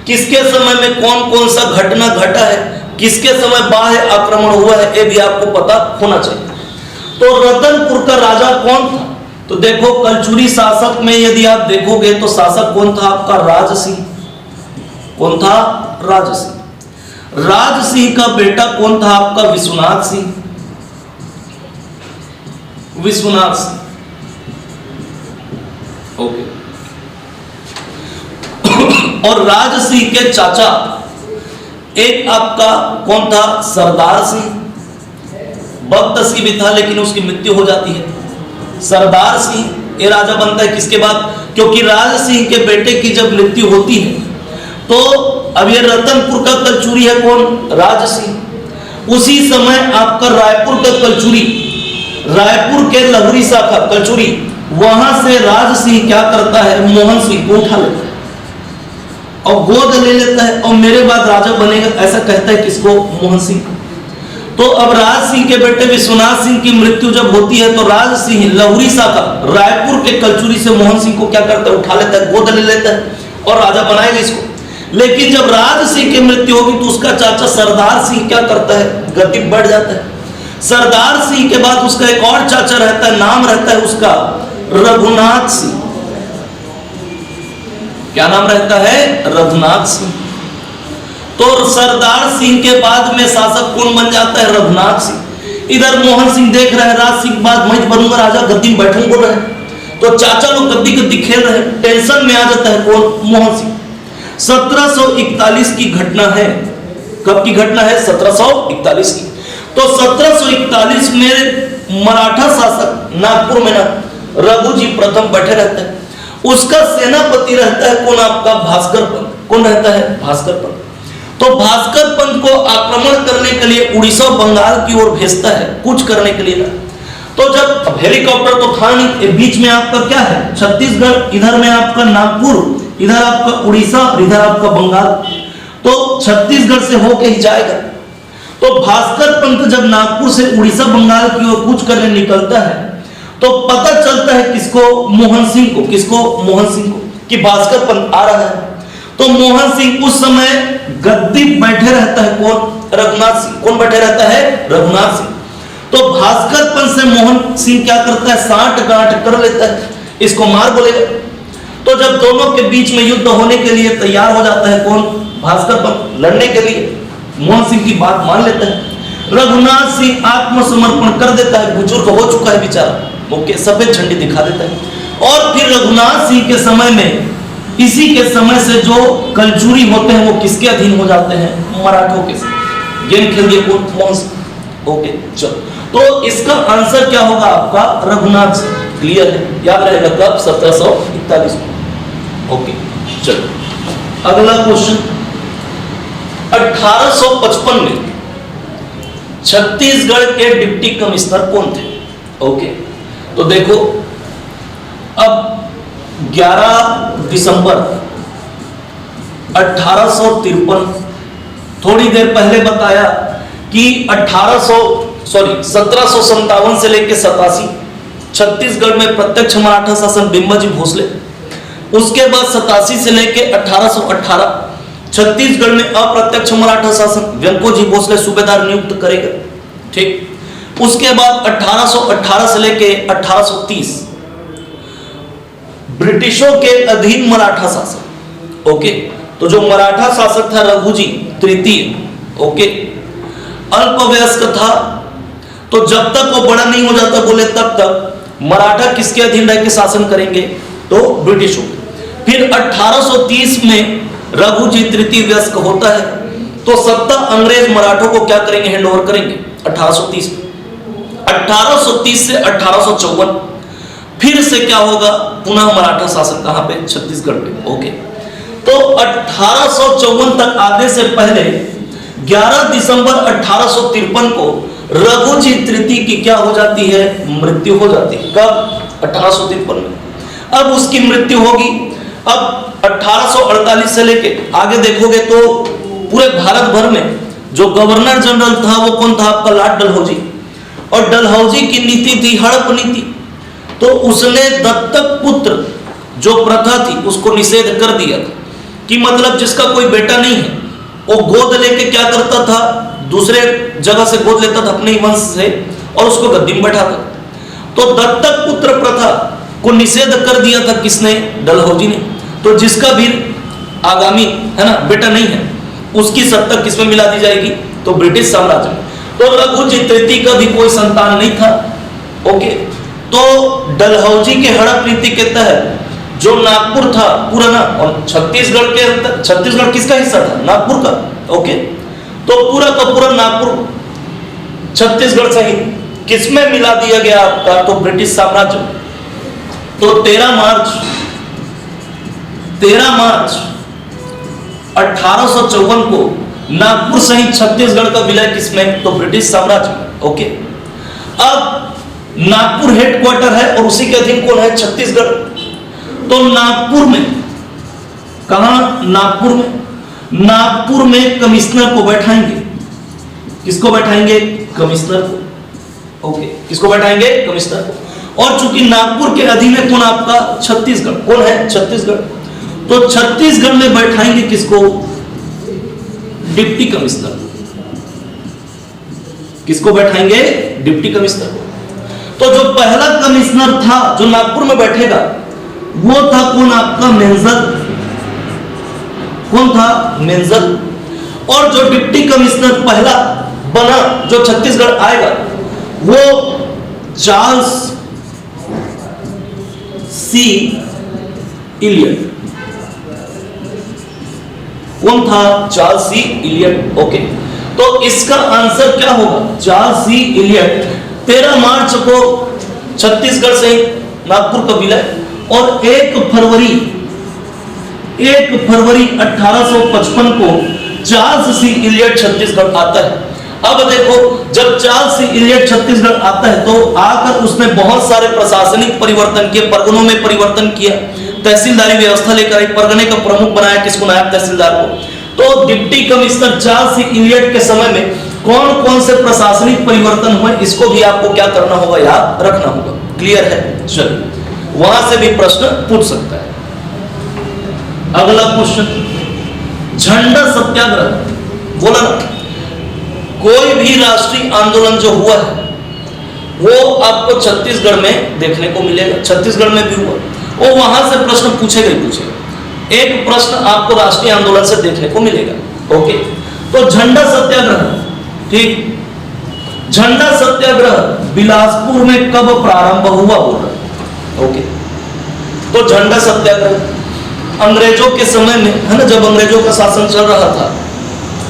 किसके समय में कौन कौन सा घटना घटा है, किसके समय बाह्य आक्रमण हुआ है, ये भी आपको पता होना चाहिए। तो रतनपुर का राजा कौन था, तो देखो कलचुरी शासक में यदि आप देखोगे तो शासक कौन था आपका, राजसिंह। कौन था, राजसिंह। राजसिंह का बेटा कौन था आपका, विश्वनाथ सिंह, विश्वनाथ सिंह। ओके, और राजसिंह के चाचा एक आपका कौन था, सरदार सिंह। बख्त सिंह भी था लेकिन उसकी मृत्यु हो जाती है। सरदार सिंह ये राजा बनता है किसके बाद? क्योंकि राज सिंह के बेटे की जब मृत्यु होती है तो अब ये रतनपुर का कलचुरी है कौन? राज सिंह। उसी समय आपका रायपुर का कलचुरी, रायपुर के लहरी शाखा कलचुरी, वहां से राज सिंह क्या करता है? मोहन सिंह को उठा लेता है और गोद ले लेता है और मेरे बाद राजा बनेगा, ऐसा कहता है किसको? मोहन सिंह। तो अब राज सिंह के बेटे विश्वनाथ सिंह की मृत्यु जब होती है तो राज सिंह लहुरी शाखा रायपुर के कलचुरी से मोहन सिंह को क्या करता है? उठा लेता है, गोद ले लेता है और राजा बनाएगा इसको। लेकिन जब राज सिंह की मृत्यु होगी तो उसका चाचा सरदार सिंह क्या करता है? गद्दी बढ़ जाता है। सरदार सिंह के बाद उसका एक और चाचा रहता है, नाम रहता है उसका रघुनाथ सिंह। क्या नाम रहता है? रघुनाथ सिंह। तो सरदार सिंह के बाद में शासक कौन बन जाता है? रघुनाथ सिंह। इधर मोहन सिंह देख रहे हैं राज सिंह बाद मैं बनूंगा राजा, गद्दी में बैठूंगा बोल रहे हैं। तो चाचा लोग गद्दी गद्दी खेल रहे हैं, टेंशन में आ जाता है कौन? मोहन सिंह। 1741 की घटना है। कब की घटना है? 1741 की। तो 1741 में मराठा शासक नागपुर में ना रघुजी प्रथम बैठे रहते हैं। उसका सेनापति रहता है कौन? आपका भास्कर पंत। कौन रहता है? भास्कर पंत। तो भास्कर पंत को आक्रमण करने के लिए उड़ीसा बंगाल की ओर भेजता है कुछ करने के लिए ना। तो जब हेलीकॉप्टर तो था नहीं, बीच में आपका क्या है? छत्तीसगढ़, इधर में आपका नागपुर, इधर आपका उड़ीसा और इधर आपका बंगाल। तो छत्तीसगढ़ से होके ही जाएगा। तो भास्कर पंत जब नागपुर से उड़ीसा बंगाल की ओर कूच करने निकलता है तो पता चलता है किसको? मोहन सिंह को। किसको? मोहन सिंह को, कि भास्कर पंत आ रहा है। तो मोहन सिंह उस समय गद्दी बैठे रहता है कौन? रघुनाथ सिंह। कौन बैठे रहता है? रघुनाथ सिंह। तो भास्कर पंत से मोहन सिंह क्या करता है? साठ गांठ कर लेता है, इसको मार बोलेगा। तो जब दोनों के बीच में युद्ध होने के लिए तैयार हो जाता है कौन? भास्कर पंत लड़ने के लिए मोहन सिंह की बात मान लेता है। रघुनाथ सिंह आत्मसमर्पण कर देता है, बुजुर्ग हो चुका है बेचारा, ओके, सफेद झंडी दिखा देता है। और फिर रघुनाथ सिंह के समय में, इसी के समय से जो कलचुरी होते हैं वो किसके अधीन हो जाते हैं? मराठों के। गेम खेल दिए कौन? मोहन सिंह। ओके चलो, तो इसका आंसर क्या होगा आपका? रघुनाथ सिंह। क्लियर है? याद रहेगा कब? 1741 में। ओके चलो अगला क्वेश्चन। 1855 में छत्तीसगढ़ के डिप्टी कमिश्नर कौन थे? ओके, तो देखो अब 11 दिसंबर 1853, थोड़ी देर पहले बताया कि 1757 से लेकर 87 छत्तीसगढ़ में प्रत्यक्ष मराठा शासन बिम्बाजी भोसले। उसके बाद 87 से लेकर 1818 छत्तीसगढ़ में अप्रत्यक्ष मराठा शासन व्यंकोजी भोसले सूबेदार नियुक्त करेगा। ठीक, उसके बाद 1818 से लेकर 1830 ब्रिटिशों के अधीन मराठा शासन। ओके, तो जो मराठा शासक था रघुजी तृतीय, ओके, अल्पवयस्क था। तो जब तक वो बड़ा नहीं हो जाता बोले तब तक मराठा किसके अधीन रह के शासन करेंगे? तो ब्रिटिशों। फिर 1830 में रघुजी तृतीय वयस्क होता है तो सत्ता अंग्रेज मराठों को क्या करेंगे? हैंड ओवर करेंगे 1830 में। 1830 से 1854 फिर से क्या होगा? पुनः मराठा शासन कहां पे? छत्तीसगढ़ पे। ओके, तो 1854 तक आने से पहले 11 दिसंबर 1853 को रघुजी तृतीय की क्या हो जाती है? मृत्यु हो जाती है। कब? 1853 में। अब उसकी मृत्यु होगी। अब 1848 से लेके आगे देखोगे तो पूरे भारत भर में जो गवर्नर जनरल था वो कौन था? आपका लॉर्ड डलहौजी। और डलहौजी की नीति थी हड़प नीति। तो उसने दत्तक पुत्र जो प्रथा थी उसको निषेध कर दिया था, कि मतलब जिसका कोई बेटा नहीं है वो गोद लेके क्या करता था? दूसरे जगह से गोद लेता था अपने ही वंश से और उसको गद्दी में बैठाता। तो दत्तक पुत्र प्रथा को निषेध कर दिया था किसने? डलहौजी ने। तो जिसका भी आगामी है ना बेटा नहीं है उसकी सत्ता किसमें मिला दी जाएगी? तो ब्रिटिश साम्राज्य में। तो रघुजी तृतीय का भी कोई संतान नहीं था। ओके, तो डलहौजी के हड़प नीति के तहत जो नागपुर था पुराना, और छत्तीसगढ़ के अंदर, छत्तीसगढ़ किसका हिस्सा था? नागपुर का। ओके, तो पूरा का पूरा नागपुर छत्तीसगढ़ सहित किसमें मिला दिया गया आपका? तो ब्रिटिश साम्राज्य। तो 13 मार्च 1854 को नागपुर सहित छत्तीसगढ़ का विलय किसमें? तो ब्रिटिश साम्राज्य में। ओके, अब नागपुर हेडक्वार्टर है और उसी के अधीन कौन है? छत्तीसगढ़। तो नागपुर में, कहां? नागपुर में कमिश्नर को बैठाएंगे। किसको बैठाएंगे? कमिश्नर को। ओके, किसको बैठाएंगे? कमिश्नर को। और चूंकि नागपुर के अधीन है कौन? आपका छत्तीसगढ़। कौन है? छत्तीसगढ़। तो छत्तीसगढ़ में बैठाएंगे किसको? Deputy commissioner. किसको बैठाएंगे? डिप्टी कमिश्नर को। तो जो पहला कमिश्नर था जो नागपुर में बैठेगा वो था कौन? आपका मेंजर। कौन था? मेंजर। और जो डिप्टी कमिश्नर पहला बना जो छत्तीसगढ़ आएगा वो चार्ल्स सी इलियट। कौन था? चार्ल्स सी इलियट। ओके, तो इसका आंसर क्या होगा? चार्ल्स सी इलियट 13 मार्च को छत्तीसगढ़ से नागपुर का विलय और 1 फरवरी 1855 को चार्ल्स सी इलियट छत्तीसगढ़ आता है। अब देखो, जब चार्ल्स सी इलियट छत्तीसगढ़ आता है तो आकर उसने बहुत सारे प्रशासनिक परिवर्तन किए, परगनों में परिवर्तन किया, तहसीलदारी व्यवस्था लेकर एक परगने का प्रमुख बनाया। किसको? नायब तहसीलदार को। तो डिप्टी कमिश्नर चार्ल्स सी इलियट के समय में कौन कौन से प्रशासनिक परिवर्तन हुए इसको भी आपको क्या करना होगा? याद रखना होगा। क्लियर है? चलिए, वहां से भी प्रश्न पूछ सकता है। अगला क्वेश्चन, झंडा सत्याग्रह। बोला ना, कोई भी राष्ट्रीय आंदोलन जो हुआ है वो आपको छत्तीसगढ़ में देखने को मिलेगा। छत्तीसगढ़ में भी हुआ, वो वहां से प्रश्न पूछेगा ही पूछेगा। एक प्रश्न आपको राष्ट्रीय आंदोलन से देखने को मिलेगा। ओके, तो झंडा सत्याग्रह, ठीक, झंडा सत्याग्रह बिलासपुर में कब प्रारंभ हुआ? बोल रहा। ओके, तो झंडा सत्याग्रह अंग्रेजों के समय में है ना, जब अंग्रेजों का शासन चल रहा था,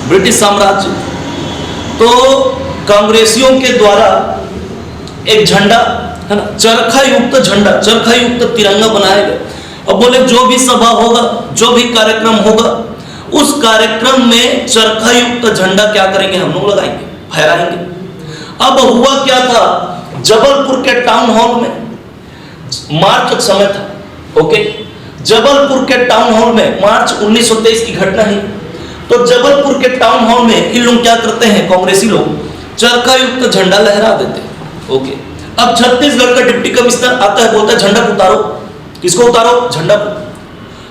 ब्रिटिश साम्राज्य, तो कांग्रेसियों के द्वारा एक झंडा है ना, चरखा युक्त झंडा, चरखा युक्त तिरंगा बनाया गया। अब बोले जो भी सभा होगा, जो भी कार्यक्रम होगा, उस कार्यक्रम में चरखा युक्त झंडा क्या करेंगे? हम लोग लगाएंगे, फहराएंगे। अब हुआ क्या था, जबलपुर के टाउन हॉल में मार्च का समय था। ओके, जबलपुर के टाउन हॉल में मार्च 1923 की घटना है। तो जबलपुर के टाउन हॉल में इन लोग क्या करते हैं? कांग्रेसी लोग चरखा युक्त झंडा लहरा देते हैं। ओके, अब छत्तीसगढ़ का डिप्टी कमिश्नर आता है, बोलता है झंडा को उतारो। किसको उतारो? झंडा को।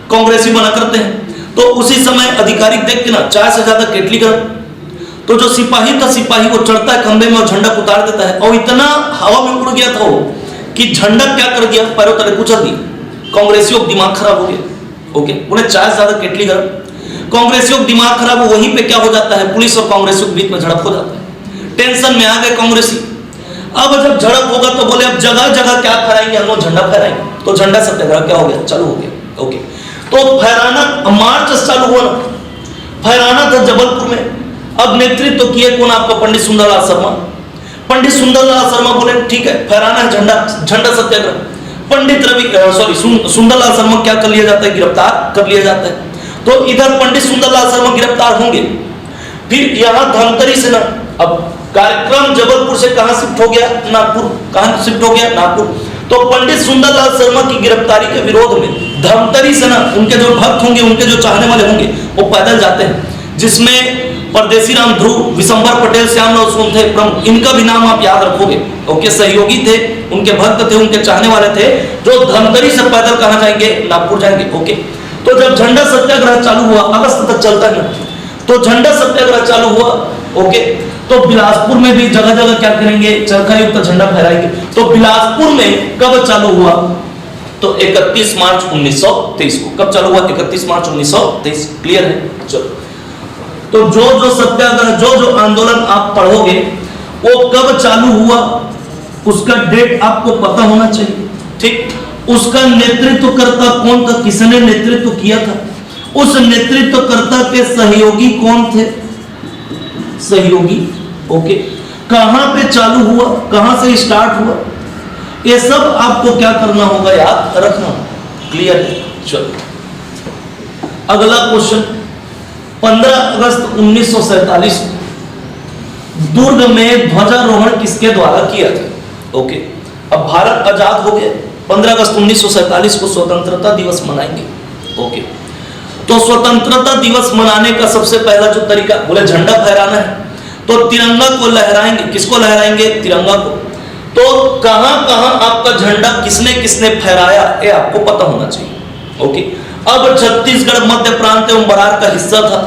कांग्रेसी मना करते हैं। तो उसी समय अधिकारी देख के ना 4 से ज्यादा केटली गर्म, तो जो सिपाही था, सिपाही वो चढ़ता है खंबे में और झंडा को उतार देता है। और इतना हवा में उड़ गया था वो कि झंडा क्या कर दिया? पैरों तले कुचल दिया। कांग्रेसियों का दिमाग खराब हो गया। ओके, उन्हें 4 से ज्यादा केटली गर्म, कांग्रेसियों का दिमाग खराब, वहीं पे क्या हो जाता है? पुलिस और कांग्रेसियों के बीच में झड़प हो जाता है। टेंशन में आ गए कांग्रेसी। अब जब झड़प होगा तो बोले अब जगह जगह क्या फहराएंगे? हम लोग झंडा फहराएंगे। तो झंडा सत्याग्रह क्या हो गया? चालू हो गया। ओके, तो फहराना मार्च चालू हुआ ना, फहराना था जबलपुर में। अब नेतृत्व तो किए कौन? आपका पंडित सुंदरलाल शर्मा। पंडित सुंदरलाल शर्मा बोले ठीक है, फहराना है झंडा, झंडा सत्याग्रह। पंडित सुंदरलाल शर्मा क्या कर लिया जाता है? गिरफ्तार कर लिया जाता है। तो इधर पंडित सुंदरलाल शर्मा गिरफ्तार होंगे, फिर यहां धमतरी से ना, अब कार्यक्रम जबलपुर से कहां शिफ्ट हो गया? नागपुर। कहां शिफ्ट हो गया? नागपुर। तो पंडित सुंदरलाल शर्मा की गिरफ्तारी के विरोध में धमतरी से ना, उनके जो भक्त होंगे, उनके जो चाहने वाले होंगे, वो पैदल जाते हैं, जिसमें परदेसी राम ध्रुव, विशंबर पटेल, श्यामलाल सोन थे प्रमुख। इनका भी नाम आप याद रखोगे। ओके, सहयोगी थे, उनके भक्त थे, उनके चाहने वाले थे, जो धमतरी से पैदल कहां जाएंगे? नागपुर जाएंगे। ओके, तो जब झंडा सत्याग्रह चालू हुआ, अगस्त तक चलता है, तो झंडा सत्याग्रह चालू हुआ। ओके, तो बिलासपुर में भी जगह जगह क्या करेंगे? चरखा युक्त झंडा फहराएंगे। तो बिलासपुर में कब चालू हुआ? तो 31 मार्च 1923 को। कब चालू हुआ? 31 मार्च 1923। क्लियर है? चलो, तो जो सत्याग्रह, जो आंदोलन आप पढ़ोगे वो कब चालू हुआ उसका डेट आपको पता होना चाहिए। ठीक, उसका नेतृत्वकर्ता कौन था? किसने नेतृत्व किया था? उस नेतृत्वकर्ता के सहयोगी कौन थे? सहयोगी। ओके, कहां पे चालू हुआ? कहां से स्टार्ट हुआ? ये सब आपको क्या करना होगा, याद रखना। क्लियर है? चलो अगला क्वेश्चन, 15 अगस्त 1947 दुर्ग में ध्वजारोहण किसके द्वारा किया था? ओके, अब भारत आजाद हो गया, 15 अगस्त 1947 को स्वतंत्रता दिवस मनाएंगे। ओके, तो स्वतंत्रता दिवस मनाने का सबसे पहला जो तरीका, बोले झंडा फहराना है, तो तिरंगा को लहराएंगे। किसको लहराएंगे? तिरंगा को। तो कहां कहां आपका झंडा किसने किसने फहराया, ये आपको पता होना चाहिए। ओके, अब छत्तीसगढ़ मध्य प्रांत एवं बरार का हिस्सा था।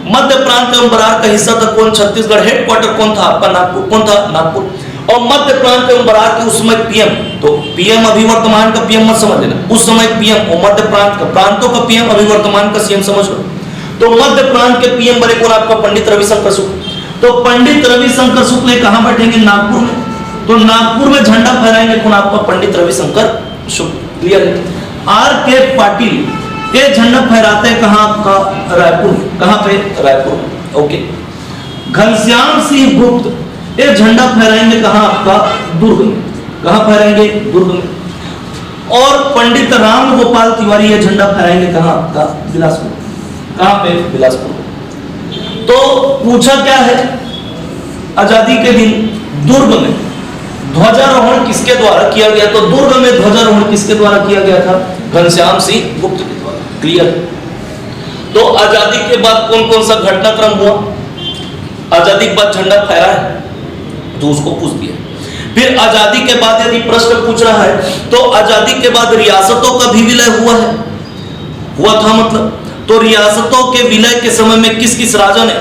मध्य प्रांत एवं बरार का हिस्सा था कौन? छत्तीसगढ़। हेडक्वार्टर कौन था आपका? नागपुर। कौन था? नागपुर। और मध्य प्रांत एवं बरार के उस समय पीएम, तो पीएम अभी वर्तमान का पीएम मत समझ लेना, उस समय पीएम और मध्य प्रांत का, प्रांतों का पीएम अभी वर्तमान का सीएम समझ लो। तो मध्य प्रांत के पीएम बने कौन आपका? पंडित रविशंकर शुक्ल। तो पंडित रविशंकर शुक्ल कहां बैठेंगे? नागपुर में। तो नागपुर में झंडा फहराएंगे कौन आपका? पंडित रविशंकर शुक्ल। क्लियर है? आर के पाटिल ये झंडा फहराते हैं कहां आपका? रायपुर में। कहां पे? रायपुर में। ओके, घनश्याम सिंह गुप्त ये झंडा फहराएंगे कहां आपका? दुर्ग में। कहां फहराएंगे? दुर्ग में। और पंडित राम गोपाल तिवारी ये झंडा फहराएंगे कहां आपका? बिलासपुर। कहां पे? बिलासपुर। तो पूछा क्या है, आजादी के दिन दुर्ग में ध्वजारोहण किसके द्वारा किया गया? तो दुर्ग में ध्वजारोहण किसके द्वारा किया गया था? घनश्याम सिंह गुप्त के द्वारा। क्लियर? तो आजादी के बाद कौन कौन सा घटनाक्रम हुआ? आजादी के बाद झंडा फहरा है तो उसको पूछ दिया। फिर आजादी के बाद यदि प्रश्न पूछ रहा है तो आजादी के बाद रियासतों का भी विलय हुआ है, हुआ था मतलब। तो रियासतों के विलय के समय में किस किस राजा ने,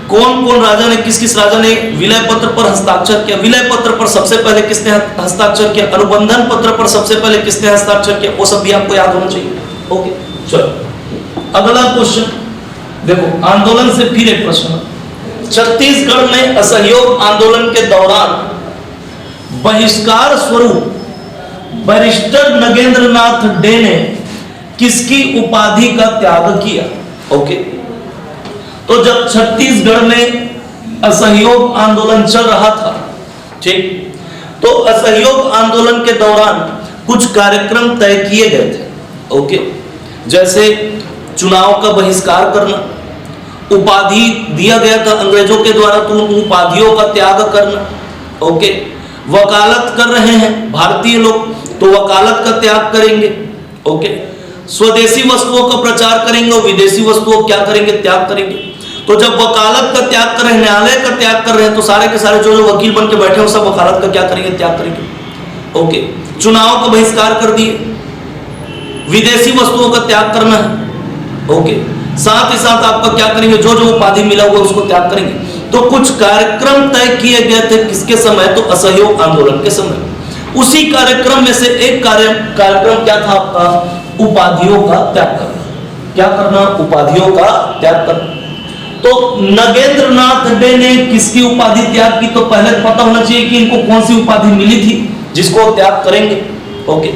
कौन कौन राजा ने, किस किस राजा ने विलय पत्र पर हस्ताक्षर किया? विलय पत्र पर सबसे पहले किसने हस्ताक्षर किया? अनुबंधन पत्र पर सबसे पहले किसने हस्ताक्षर किया? वो सब भी आपको याद होना चाहिए। ओके, चलो अगला क्वेश्चन देखो, आंदोलन से फिर एक प्रश्न। छत्तीसगढ़ में असहयोग आंदोलन के दौरान बहिष्कार स्वरूप बैरिस्टर नगेंद्र नाथ डे ने किसकी उपाधि का त्याग किया? ओके, तो जब छत्तीसगढ़ में असहयोग आंदोलन चल रहा था, ठीक, तो असहयोग आंदोलन के दौरान कुछ कार्यक्रम तय किए गए थे। ओके, जैसे चुनाव का बहिष्कार करना, उपाधि दिया गया था अंग्रेजों के द्वारा तो उन उपाधियों का त्याग करना। ओके, वकालत कर रहे हैं भारतीय लोग तो वकालत का त्याग करेंगे। ओके, स्वदेशी वस्तुओं का प्रचार करेंगे और विदेशी वस्तुओं क्या करेंगे? त्याग करेंगे। तो जब वकालत का त्याग कर रहे हैं, न्यायालय का त्याग कर रहे हैं, तो सारे के सारे जो वकील बन के बैठे हैं सब वकालत का क्या करेंगे? त्याग करेंगे। ओके, चुनाव का बहिष्कार कर दिए, विदेशी वस्तुओं का त्याग करना है। ओके, साथ ही साथ आपका क्या करेंगे? जो जो उपाधि मिला हुआ उसको त्याग करेंगे। तो कुछ कार्यक्रम तय किए गए थे किसके समय? तो असहयोग आंदोलन के समय। उसी कार्यक्रम में से एक कार्यक्रम क्या था आपका? उपाधियों का त्याग करना। क्या करना? उपाधियों का त्याग करना। तो नगेंद्र नाथ डे ने किसकी उपाधि त्याग की? तो पहले पता होना चाहिए कि इनको कौन सी उपाधि मिली थी जिसको त्याग करेंगे। ओके,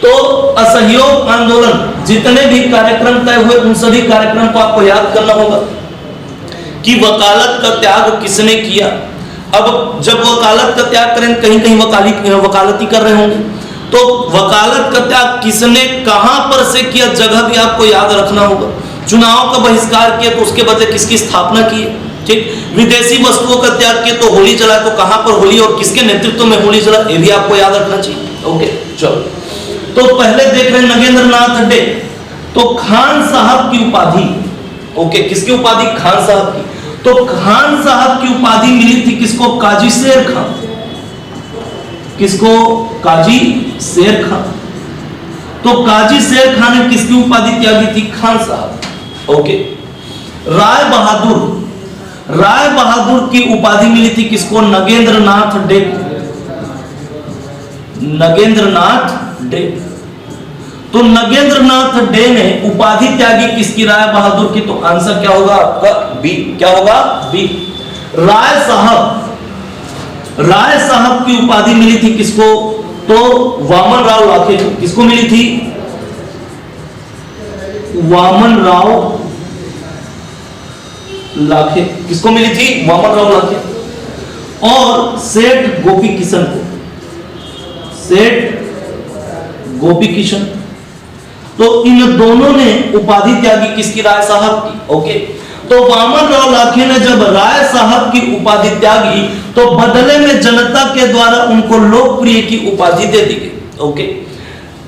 तो असहयोग आंदोलन जितने भी कार्यक्रम तय हुए उन सभी कार्यक्रम को आपको याद करना होगा कि वकालत का त्याग किसने किया। अब जब वकालत का त्याग करें, कहीं कहीं वकालती कर रहे होंगे, तो वकालत का त्याग किसने कहां पर से किया, जगह भी आपको याद रखना होगा। चुनाव का बहिष्कार किया तो उसके बदले किसकी स्थापना की? ठीक, विदेशी वस्तुओं का त्याग किया तो होली जला, तो कहां पर होली और किसके नेतृत्व में होली जला, ये भी आपको याद रखना चाहिए। ओके, चलो, तो पहले देख रहे हैं नगेंद्र नाथ डे, तो खान साहब की उपाधि। ओके, किसकी उपाधि? खान साहब की। तो खान साहब की उपाधि मिली थी किसको? काजी शेर खान। किसको? काजी शेर खान। तो काजी शेर खान ने किसकी उपाधि त्यागी थी? खान साहब। ओके, राय बहादुर की उपाधि मिली थी किसको? नगेंद्र नाथ डे को। नगेंद्र नाथ डे। तो नगेंद्र नाथ डे ने उपाधि त्यागी किसकी? राय बहादुर की। तो आंसर क्या होगा आपका? बी। क्या होगा? बी। राय साहब की उपाधि मिली थी किसको? तो वामन राव लाखे को। किसको मिली थी? वामन राव लाखे। किसको मिली थी? वामन राव लाखे। और सेठ गोपी किशन को। सेठ गोपी किशन। तो इन दोनों ने उपाधि त्यागी किसकी? राय साहब की। ओके, तो वामन राव लाखे ने जब राय साहब की उपाधि त्यागी तो बदले में जनता के द्वारा उनको लोकप्रिय की उपाधि दे दी गई। ओके,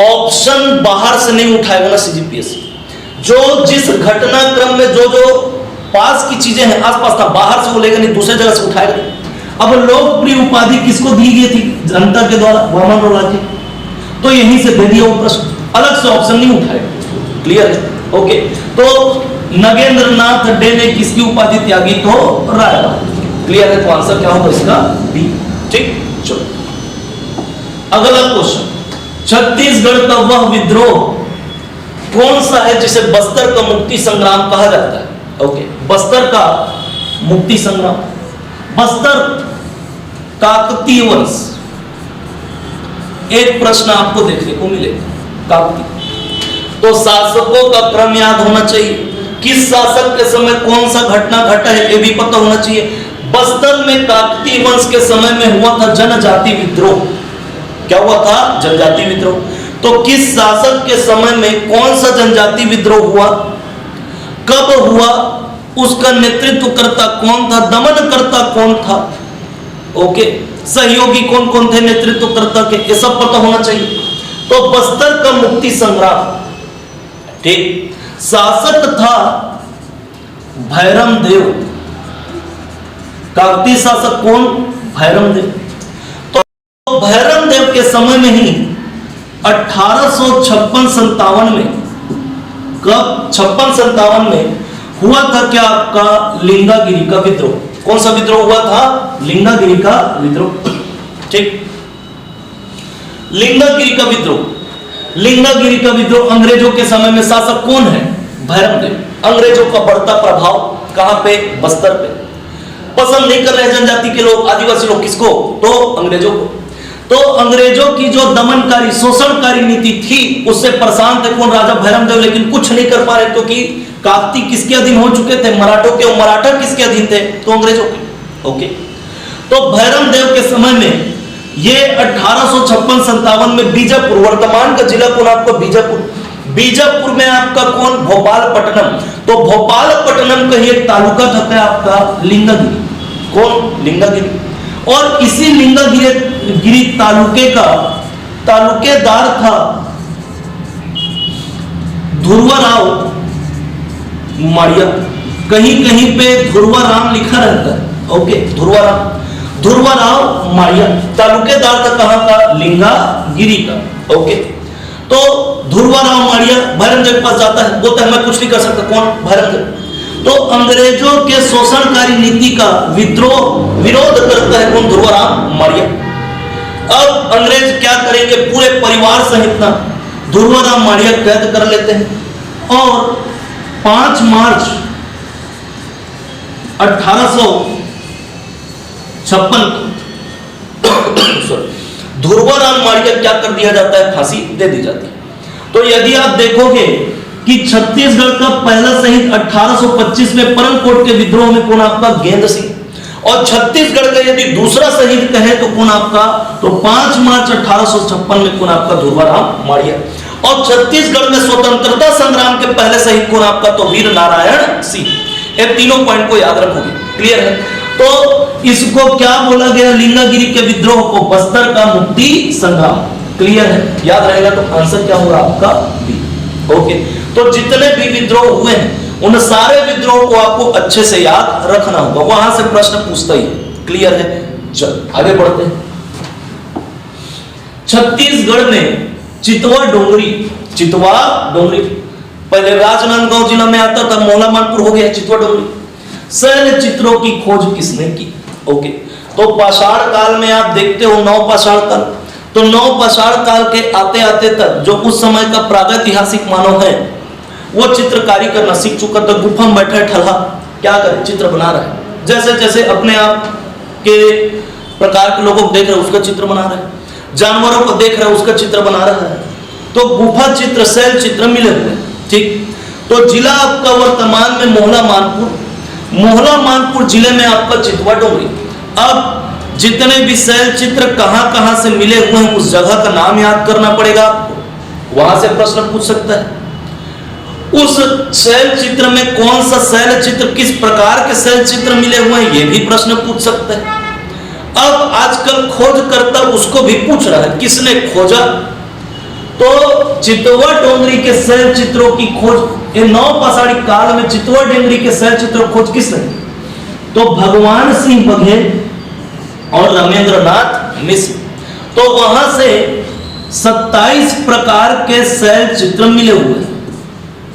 ऑप्शन बाहर से नहीं उठाएगा ना सीजीपीएससी, जो जिस घटनाक्रम में जो जो पास की चीजें हैं आसपास था, बाहर से वो लेगा नहीं, दूसरे जगह से उठाएगा नहीं। अब लोकप्रिय उपाधि किसको दी गई थी? जनता के द्वारा, वामन राव लाखे। तो यहीं से दे दिया वो प्रश्न, अलग से ऑप्शन नहीं उठाएगा। क्लियर है? ओके, तो नगेंद्र नाथ डे ने किसकी उपाधि त्यागी? तो राय। क्लियर है? तो आंसर क्या होगा इसका? बी। ठीक, चलो अगला क्वेश्चन, छत्तीसगढ़ का वह विद्रोह कौन सा है जिसे बस्तर का मुक्ति संग्राम कहा जाता है? ओके, बस्तर का मुक्ति संग्राम, बस्तर काकतीय वंश। एक प्रश्न आपको देखने को मिलेगा, काकतीय। तो शासकों का क्रम याद होना चाहिए, किस शासक के समय कौन सा घटना घटा है ये भी पता होना चाहिए। बस्तर में काकतीय वंश के समय में हुआ था जनजाति विद्रोह। क्या हुआ था? जनजाति विद्रोह। तो किस शासक के समय में कौन सा जनजाति विद्रोह हुआ, कब हुआ, उसका नेतृत्व करता कौन था, दमन करता कौन था, ओके, सहयोगी कौन कौन थे नेतृत्व करता के, ये सब पता होना चाहिए। तो बस्तर का मुक्ति संग्राम, ठीक, शासक था भैरम देव। काकतीय शासक कौन? भैरम देव। तो भैरम देव के समय में ही 1856-57 में, कब? 56-57 में हुआ था क्या आपका? लिंगागिरी का विद्रोह। कौन सा विद्रोह हुआ था? लिंगागिरी का विद्रोह। ठीक, लिंगागिरी का विद्रोह। लिंगागिरी का विद्रोह अंग्रेजों के समय में शासक कौन है? भैरम देव। अंग्रेजों का बढ़ता प्रभाव कहां पे? बस्तर पे। पसंद नहीं कर रहे जनजाति के लोग, आदिवासी लोग, किसको? तो अंग्रेजों को। तो अंग्रेजों की जो दमनकारी शोषणकारी नीति थी उससे परेशान थे कौन? राजा भैरम देव। लेकिन कुछ नहीं कर पा रहे क्योंकि काकती किसके अधीन हो चुके थे? मराठों के। और मराठा किसके अधीन थे? तो अंग्रेजों के। ओके, तो भैरम देव के समय में ये 1856-57 में बीजापुर, वर्तमान का जिला कौन आपका? बीजापुर। बीजापुर में आपका कौन? भोपालपट्टनम। तो भोपालपट्टनम का ही एक तालुका था क्या आपका? लिंगागिरी। कौन? लिंगागिरी। और इसी लिंगागिरी तालुके का तालुकेदार था ध्रुवराव माड़िया। कहीं कहीं पे ध्रुवराम लिखा रहता है। ओके, ध्रुवराव माड़िया तालुकेदार था कहां का? लिंगागिरी का। ओके, तो ध्रुवराव माड़िया भैरम देव के पास जाता है, बोलता है मैं कुछ नहीं कर सकता। कौन? भैरम देव। तो अंग्रेजों के शोषणकारी नीति का विरोध करता है कौन? ध्रुवराव माड़िया। अब अंग्रेज क्या करेंगे? पूरे परिवार सहित ना ध्रुवराव माड़िया कैद कर लेते हैं और 5 मार्च 1856 ध्रुवराव माड़िया क्या कर दिया जाता है? फांसी दे दी जाती है। तो यदि आप देखोगे कि छत्तीसगढ़ का पहला शहीद 1825 में परमकोट के विद्रोह में कौन आपका? गेंद सिंह। और छत्तीसगढ़ का यदि दूसरा शहीद कहे तो कौन आपका? तो 5 मार्च 1856 में कौन आपका? ध्रुवराव माड़िया। और छत्तीसगढ़ में स्वतंत्रता संग्राम के पहले शहीद कौन आपका? तो वीर नारायण सिंह। ये तीनों पॉइंट को याद रखोगे। क्लियर है? तो इसको क्या बोला गया? लिंगागिरी के विद्रोह को बस्तर का मुक्ति संग्राम। क्लियर है? याद रहेगा। तो आंसर क्या होगा आपका? बी। ओके, तो जितने भी विद्रोह हुए हैं उन सारे विद्रोह को आपको अच्छे से याद रखना होगा, वहां से प्रश्न पूछता ही। क्लियर है? चल आगे बढ़ते हैं। छत्तीसगढ़ में चितवा डोंगरी पहले राजनांदगांव जिला में आता था, मोहला मानपुर हो गया चितवा डोंगरी। शैल चित्रों की खोज किसने की? ओके, तो पाषाण काल में आप देखते हो नवपाषाण काल, तो नवपाषाण काल के आते आते तक जो उस समय का प्रागैतिहासिक मानव है वो चित्रकारी करना सीख चुका था। गुफा में बैठा ठल्हा क्या करे? चित्र बना रहा है। जैसे जैसे अपने आप के प्रकार के लोगों को देख रहे उसका चित्र बना रहा है, जानवरों को देख रहे उसका चित्र बना रहा है। तो गुफा चित्र, शैल चित्र मिले हुए। ठीक, तो जिला आपका वर्तमान में मोहला मानपुर जिले में आपका चितवा डोंगरी। अब जितने भी शैल चित्र कहां कहां से मिले हुए हैं उस जगह का नाम याद करना पड़ेगा आपको, वहां से प्रश्न पूछ सकता है। उस शैल चित्र में कौन सा शैल चित्र, किस प्रकार के शैल चित्र मिले हुए हैं, यह भी प्रश्न पूछ सकता है। अब आजकल खोजकर्ता उसको भी पूछ रहा है, किसने खोजा, तो चितवा डोंगरी के शैल चित्रों की खोज, ये नौपाषाणी काल में चितवा डोंगरी के शैल चित्रों खोज किसने, तो भगवान सिंह बघेल और रमेंद्रनाथ मिश्र। तो वहां से 27 प्रकार के शैल चित्र मिले हुए हैं।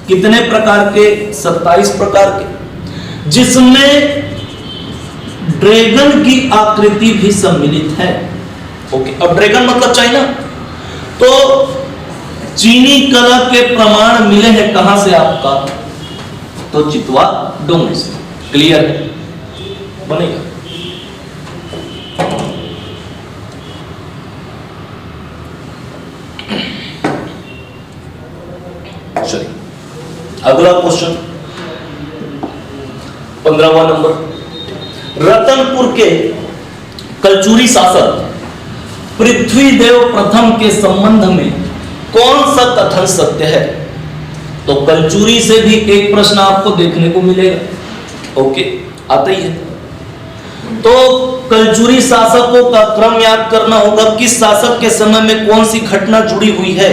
कितने प्रकार के, 27 प्रकार के, जिसमें ड्रैगन की आकृति भी सम्मिलित है। ओके, अब ड्रैगन मतलब चाइना, तो चीनी कला के प्रमाण मिले हैं कहां से आपका, तो चितवा डोंगरी से। क्लियर है, बनेगा। चलिए अगला क्वेश्चन 15वां नंबर। रतनपुर के कलचुरी शासक पृथ्वीदेव प्रथम के संबंध में कौन सा कथन सत्य है, तो कलचुरी से भी एक प्रश्न आपको देखने को मिलेगा। ओके, आता ही है। तो कलचुरी शासकों का क्रम याद करना होगा, किस शासक के समय में कौन सी घटना जुड़ी हुई है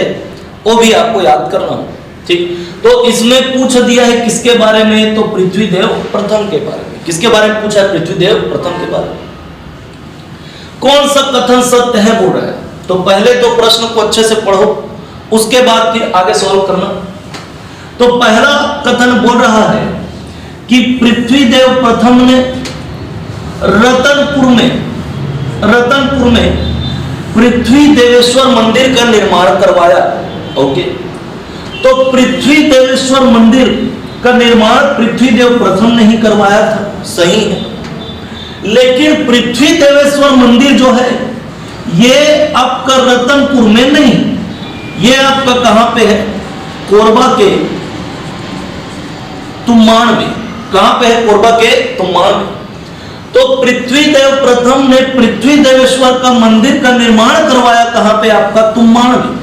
वो भी आपको याद करना होगा। ठीक, तो इसमें पूछ दिया है किसके बारे में, तो पृथ्वीदेव प्रथम के बारे में। किसके बारे में पूछा है, पृथ्वीदेव प्रथम के बारे में। कौन सा कथन सत्य है बोल रहा है, तो पहले तो प्रश्न को अच्छे से पढ़ो, उसके बाद फिर आगे सॉल्व करना। तो पहला कथन बोल रहा है कि पृथ्वीदेव प्रथम ने रतनपुर में पृथ्वी देवेश्वर मंदिर का निर्माण करवाया। ओके, तो पृथ्वी देवेश्वर मंदिर का निर्माण पृथ्वीदेव प्रथम ने ही करवाया था, सही है। लेकिन पृथ्वी देवेश्वर मंदिर जो है ये आपका रतनपुर में नहीं, ये आपका कहां पे है, कोरबा के तुम्बाड़ में। कहां पे है, कोरबा के तुम्बाड़ में। तो पृथ्वीदेव प्रथम ने पृथ्वी देवेश्वर का मंदिर का निर्माण करवाया कहां पे, आपका तुम्बाड़ में।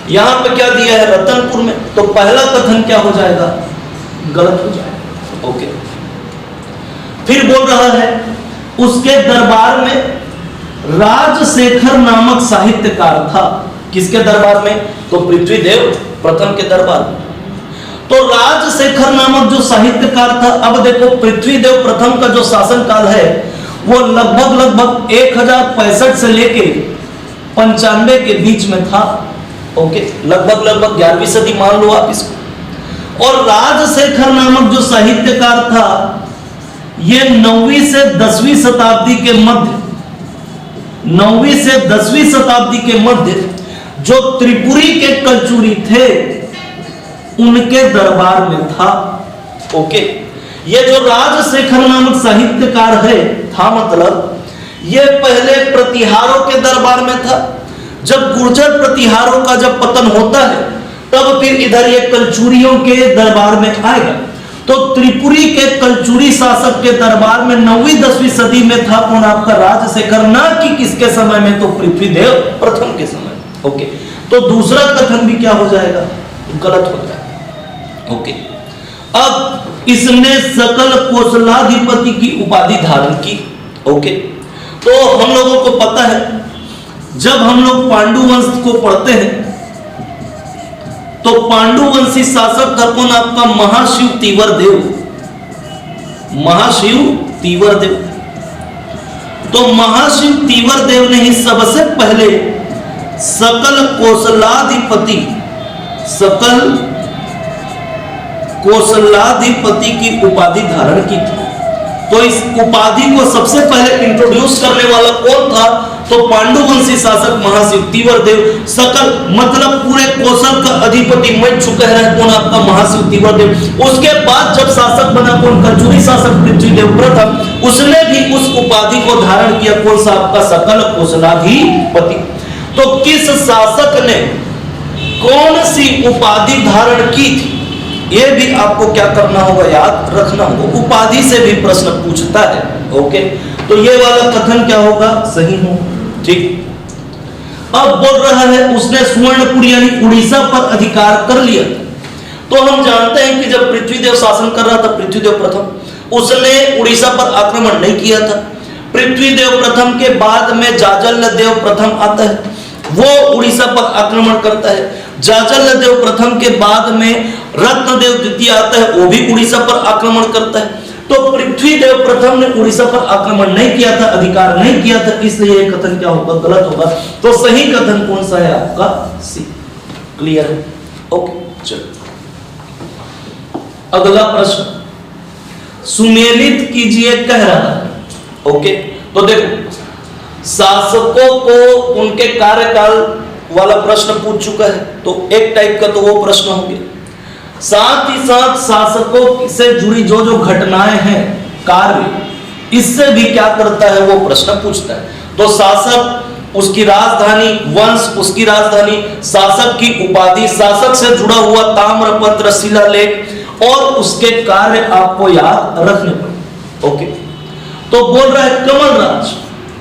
यहां पे क्या दिया है, रतनपुर में। तो पहला कथन क्या हो जाएगा, गलत हो जाएगा। ओके, फिर बोल रहा है उसके दरबार में राजशेखर नामक साहित्यकार था। किसके दरबार में, तो पृथ्वीदेव प्रथम के दरबार में। तो राजशेखर नामक जो साहित्यकार था, अब देखो पृथ्वीदेव प्रथम का जो शासन काल है वो लगभग 1065 से लेके 95 के बीच में था। ओके, लगभग 11वीं सदी मान लो आप इसको। और राजशेखर नामक जो साहित्यकार था ये 9वीं से 10वीं शताब्दी के मध्य, 9वीं से 10वीं शताब्दी के मध्य जो त्रिपुरी के कलचुरी थे उनके दरबार में था। ओके, ये जो राजशेखर नामक साहित्यकार है था, मतलब ये पहले प्रतिहारों के दरबार में था। जब गुर्जर प्रतिहारों का जब पतन होता है तब फिर इधर ये कलचुरियों के दरबार में आएगा। तो त्रिपुरी के कलचुरी शासक के दरबार में 9वीं 10वीं सदी में था कौन, आपका राजशेखर, ना कि किसके समय में, तो पृथ्वीदेव प्रथम के समय। ओके, तो दूसरा कथन भी क्या हो जाएगा, गलत हो जाएगा। ओके, अब इसने सकल कोसलाधिपति की उपाधि धारण की। ओके, तो हम लोगों को पता है जब हम लोग पांडु वंश को पढ़ते हैं तो पांडुवंशी शासक था कौन, आपका महाशिव तीवरदेव। महाशिव तीवरदेव, तो महाशिव तीवरदेव ने ही सबसे पहले सकल कोसलाधिपति की उपाधि धारण की थी। तो इस उपाधि को सबसे पहले इंट्रोड्यूस करने वाला कौन था, तो पांडुवंशी शासक महाशिव तीवरदेव। सकल मतलब पूरे कोसल का अधिपति बन चुका है कौन, आपका महाशिव तीवरदेव। उसके बाद जब शासक बना कौन, कलचुरी शासक पृथ्वीदेव प्रथम, उसने भी उस उपाधि को धारण किया, कौन सा, आपका सकल कोसलाधिपति। तो किस शासक ने कौन सी उपाधि धारण की थी, यह भी आपको क्या करना होगा, याद रखना होगा। उपाधि से भी प्रश्न पूछता है। ओके, तो ये वाला कथन क्या होगा, सही होगा। ठीक, अब बोल रहा है उसने सुवर्णपुर यानी उड़ीसा पर अधिकार कर लिया। तो हम जानते हैं कि जब पृथ्वीदेव शासन कर रहा था, पृथ्वीदेव प्रथम, उसने उड़ीसा पर आक्रमण नहीं किया था। पृथ्वीदेव प्रथम के बाद में जाजलदेव प्रथम आता है, वो उड़ीसा पर आक्रमण करता है। जाजलदेव प्रथम के बाद में रत्नदेव द्वितीय आता है, वो भी उड़ीसा पर आक्रमण करता है। तो पृथ्वीदेव प्रथम ने उड़ीसा पर आक्रमण नहीं किया था, अधिकार नहीं किया था, इसलिए ये कथन क्या होगा, गलत होगा। तो सही कथन कौन सा है आपका, सी। क्लियर है, ओके। चलो अगला प्रश्न, सुमेलित कीजिए कह रहा है। ओके, तो देखो शासकों को उनके कार्यकाल वाला प्रश्न पूछ चुका है, तो एक टाइप का तो वो प्रश्न हो गया। साथ ही साथ शासकों से जुड़ी जो जो घटनाएं हैं, कार्य, इससे भी क्या करता है, वो प्रश्न पूछता है। तो शासक, उसकी राजधानी, वंश, उसकी राजधानी, शासक की उपाधि, शासक से जुड़ा हुआ ताम्रपत्र, शिलालेख और उसके कार्य आपको याद रखने पड़े। ओके, तो बोल रहा है कमलराज,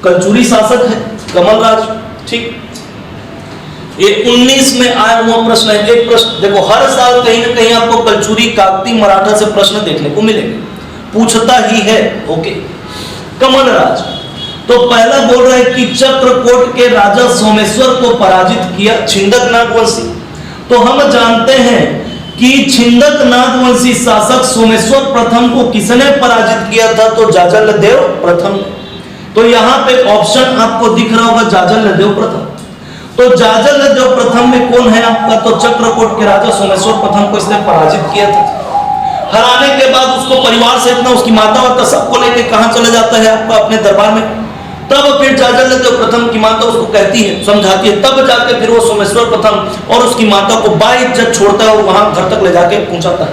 कलचुरी शासक है कमलराज। ठीक, ये 19 में आया हुआ प्रश्न है। एक प्रश्न देखो, हर साल कहीं ना कहीं आपको कलचुरी, काकती, मराठा से प्रश्न देखने को मिलेंगे, पूछता ही है। ओके, कमलराज, तो पहला बोल रहा है कि चक्रकोट के राजा सोमेश्वर को पराजित किया छिंदक नागवंशी। तो हम जानते हैं कि छिंदक नागवंशी शासक सोमेश्वर प्रथम को किसने पराजित किया था, तो जाजलदेव प्रथम। तो यहाँ पे ऑप्शन आपको दिख रहा होगा जाजलदेव प्रथम। तो जाजलदेव प्रथम में कौन है आपका, तो चक्रकोट के राजा सोमेश्वर प्रथम को इसने पराजित किया था। हराने के बाद उसको परिवार से इतना, उसकी माता वाता सबको लेके कहां चला जाता है आपका, अपने दरबार में। तब फिर जाजलदेव प्रथम की माता उसको कहती है, समझाती है, तब जाके फिर वो सोमेश्वर प्रथम और उसकी माता को बाइज्जत छोड़ता है और वहां घर तक ले जाके पहुंचाता है।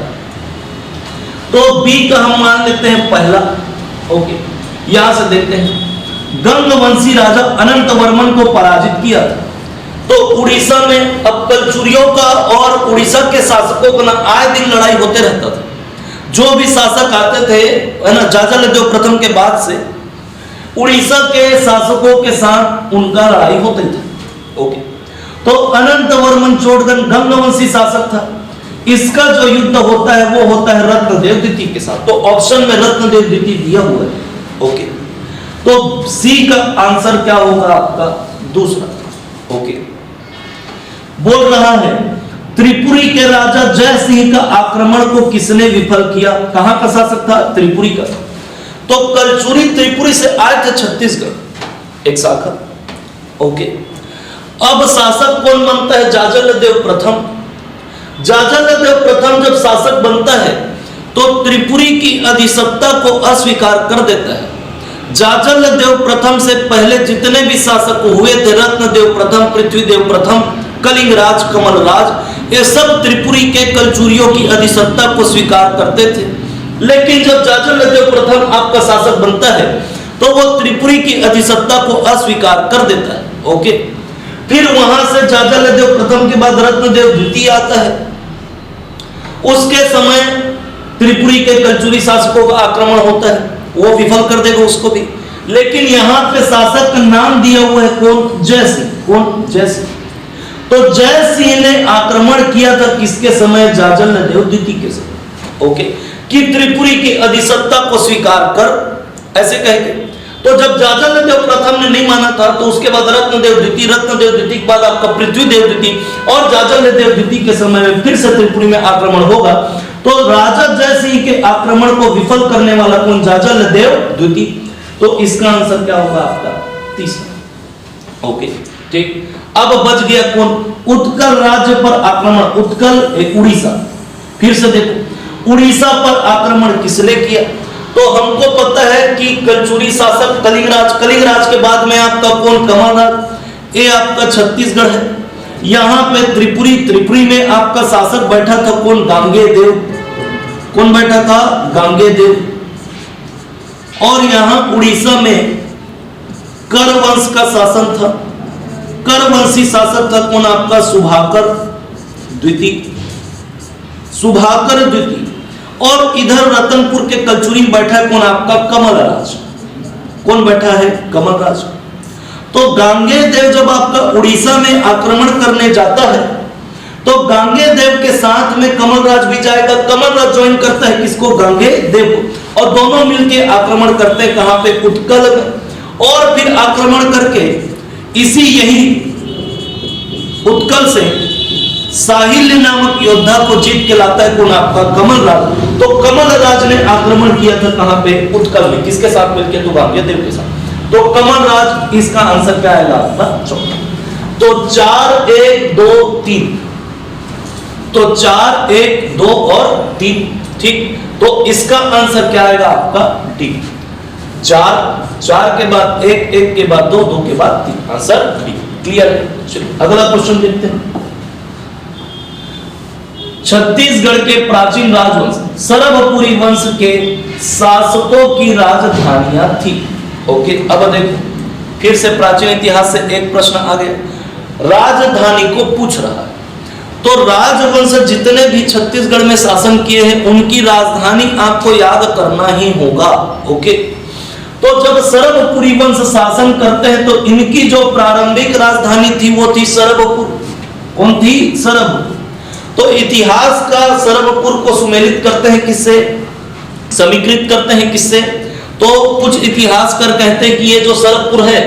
तो बी का हम मान लेते हैं पहला। ओके, यहां से देखते हैं, गंगवंशी राजा अनंत वर्मन को पराजित किया था। तो उड़ीसा में अब कलचुरियों का और उड़ीसा के शासकों का ना आए दिन लड़ाई होते रहता था। जो भी शासक आते थे, है ना, जाजलदेव प्रथम के बाद से उड़ीसा के शासकों के साथ उनका लड़ाई होती था। ओके, तो अनंत वर्मन चोटगन गंगवंशी शासक था। इसका जो युद्ध होता है वो होता है रत्नदेव द्वितीय के साथ। तो ऑप्शन में रत्नदेव द्वितीय दिया हुआ है। ओके, तो सी का आंसर क्या होगा आपका, दूसरा। ओके, बोल रहा है त्रिपुरी के राजा जय सिंह का आक्रमण को किसने विफल किया, कहां का शासक था, त्रिपुरी का। तो कलचुरी त्रिपुरी से आए थे छत्तीसगढ़, एक शाखा। ओके, अब शासक कौन बनता है, जाजलदेव प्रथम। जाजलदेव प्रथम जब शासक बनता है तो त्रिपुरी की अधिसत्ता को अस्वीकार कर देता है। जाजलदेव प्रथम से पहले जितने भी शासक हुए थे, रत्नदेव प्रथम, पृथ्वीदेव प्रथम, कलिंगराज, कमलराज, ये सब त्रिपुरी के कलचुरियों की अधिसत्ता को स्वीकार करते थे। लेकिन जब जाजलदेव प्रथम आपका शासक बनता है तो वो त्रिपुरी की अधिसत्ता को अस्वीकार कर देता है। ओके, फिर वहां से जाजलदेव प्रथम के बाद रत्नदेव द्वितीय आता है। उसके समय त्रिपुरी के कलचुरी शासकों का आक्रमण होता है, वो विफल कर देगा उसको भी। लेकिन यहाँ पे शासक का नाम दिया हुआ है कौन, जय सिंह। कौन, जय सिंह। तो जय सिंह ने आक्रमण किया था किसके समय, जाजलदेव द्वितीय के समय। ओके, कि त्रिपुरी की अधिसत्ता को स्वीकार कर, ऐसे कहेंगे। तो जब जाजलदेव प्रथम ने नहीं माना था तो उसके बाद रत्नदेव द्वितीय, रत्नदेव द्वितीय के बाद आपका पृथ्वीदेव द्वितीय और जाजलदेव द्वितीय के समय में फिर से त्रिपुरी में आक्रमण होगा। तो राजा जय सिंह के आक्रमण को विफल करने वाला कौन, जाजलदेव द्वितीय। तो इसका आंसर क्या होगा आपका, तीसरा। ओके, ठीक। अब बच गया कौन, उत्कल राज्य पर आक्रमण। उत्कल उड़ीसा, फिर से देखो उड़ीसा पर आक्रमण किसने किया। तो हमको पता है कि कलचुरी शासक कलिंगराज, कलिंगराज के बाद में आपका कौन, कमलराज। ये आपका छत्तीसगढ़ है। यहाँ पे त्रिपुरी, त्रिपुरी में आपका शासक बैठा था कौन, गांगे देव। कौन बैठा था, गांगे देव। और यहाँ उड़ीसा में कर वंश का शासन था। करवंशी शासक था कौन आपका, सुभाकर द्वितीय। सुभाकर द्वितीय। और इधर रतनपुर के कलचुरी में बैठा है कौन आपका, कमलराज। कौन बैठा है? कमलराज। तो गांगेय देव जब आपका उड़ीसा में आक्रमण करने जाता है तो गांगेय देव के साथ में कमलराज भी जाएगा। कमलराज ज्वाइन करता है किसको? गांगेय देव को, और दोनों मिलकर आक्रमण करते हैं कहां पे? उत्कल में। और फिर आक्रमण करके इसी यही उत्कल से साहिल्य नामक योद्धा को जीत के लाता है कौन? आपका कमलराज। तो कमलराज ने आक्रमण किया था कहां पे? उत्कल में। किसके साथ मिलकर? तो गांगेय देव के साथ। तो कमलराज, इसका आंसर क्या आएगा आपका? चौथा। तो 4 1 2 3, तो 4 1 2 और 3, ठीक। तो इसका आंसर क्या आएगा आपका? डी। 4 के बाद 1, 1 के बाद 2, 2 के बाद 3, आंसर डी। क्लियर है? चलिए अगला क्वेश्चन देखते हैं। छत्तीसगढ़ के प्राचीन राजवंश सरभपुरी वंश के शासकों की राजधानियां थी। ओके, अब देखो फिर से प्राचीन इतिहास से एक प्रश्न आ गया, राजधानी को पूछ रहा है। तो राजवंश जितने भी छत्तीसगढ़ में शासन किए हैं उनकी राजधानी आपको याद करना ही होगा। ओके, तो जब सरभपुरी वंश शासन करते हैं तो इनकी जो प्रारंभिक राजधानी थी वो थी सरभपुर। कौन थी? सरभपुर। तो इतिहास का सरभपुर को सुमेलित करते हैं किससे? समीकृत करते हैं किससे? तो कुछ इतिहासकार कहते हैं कि ये जो सरभपुर है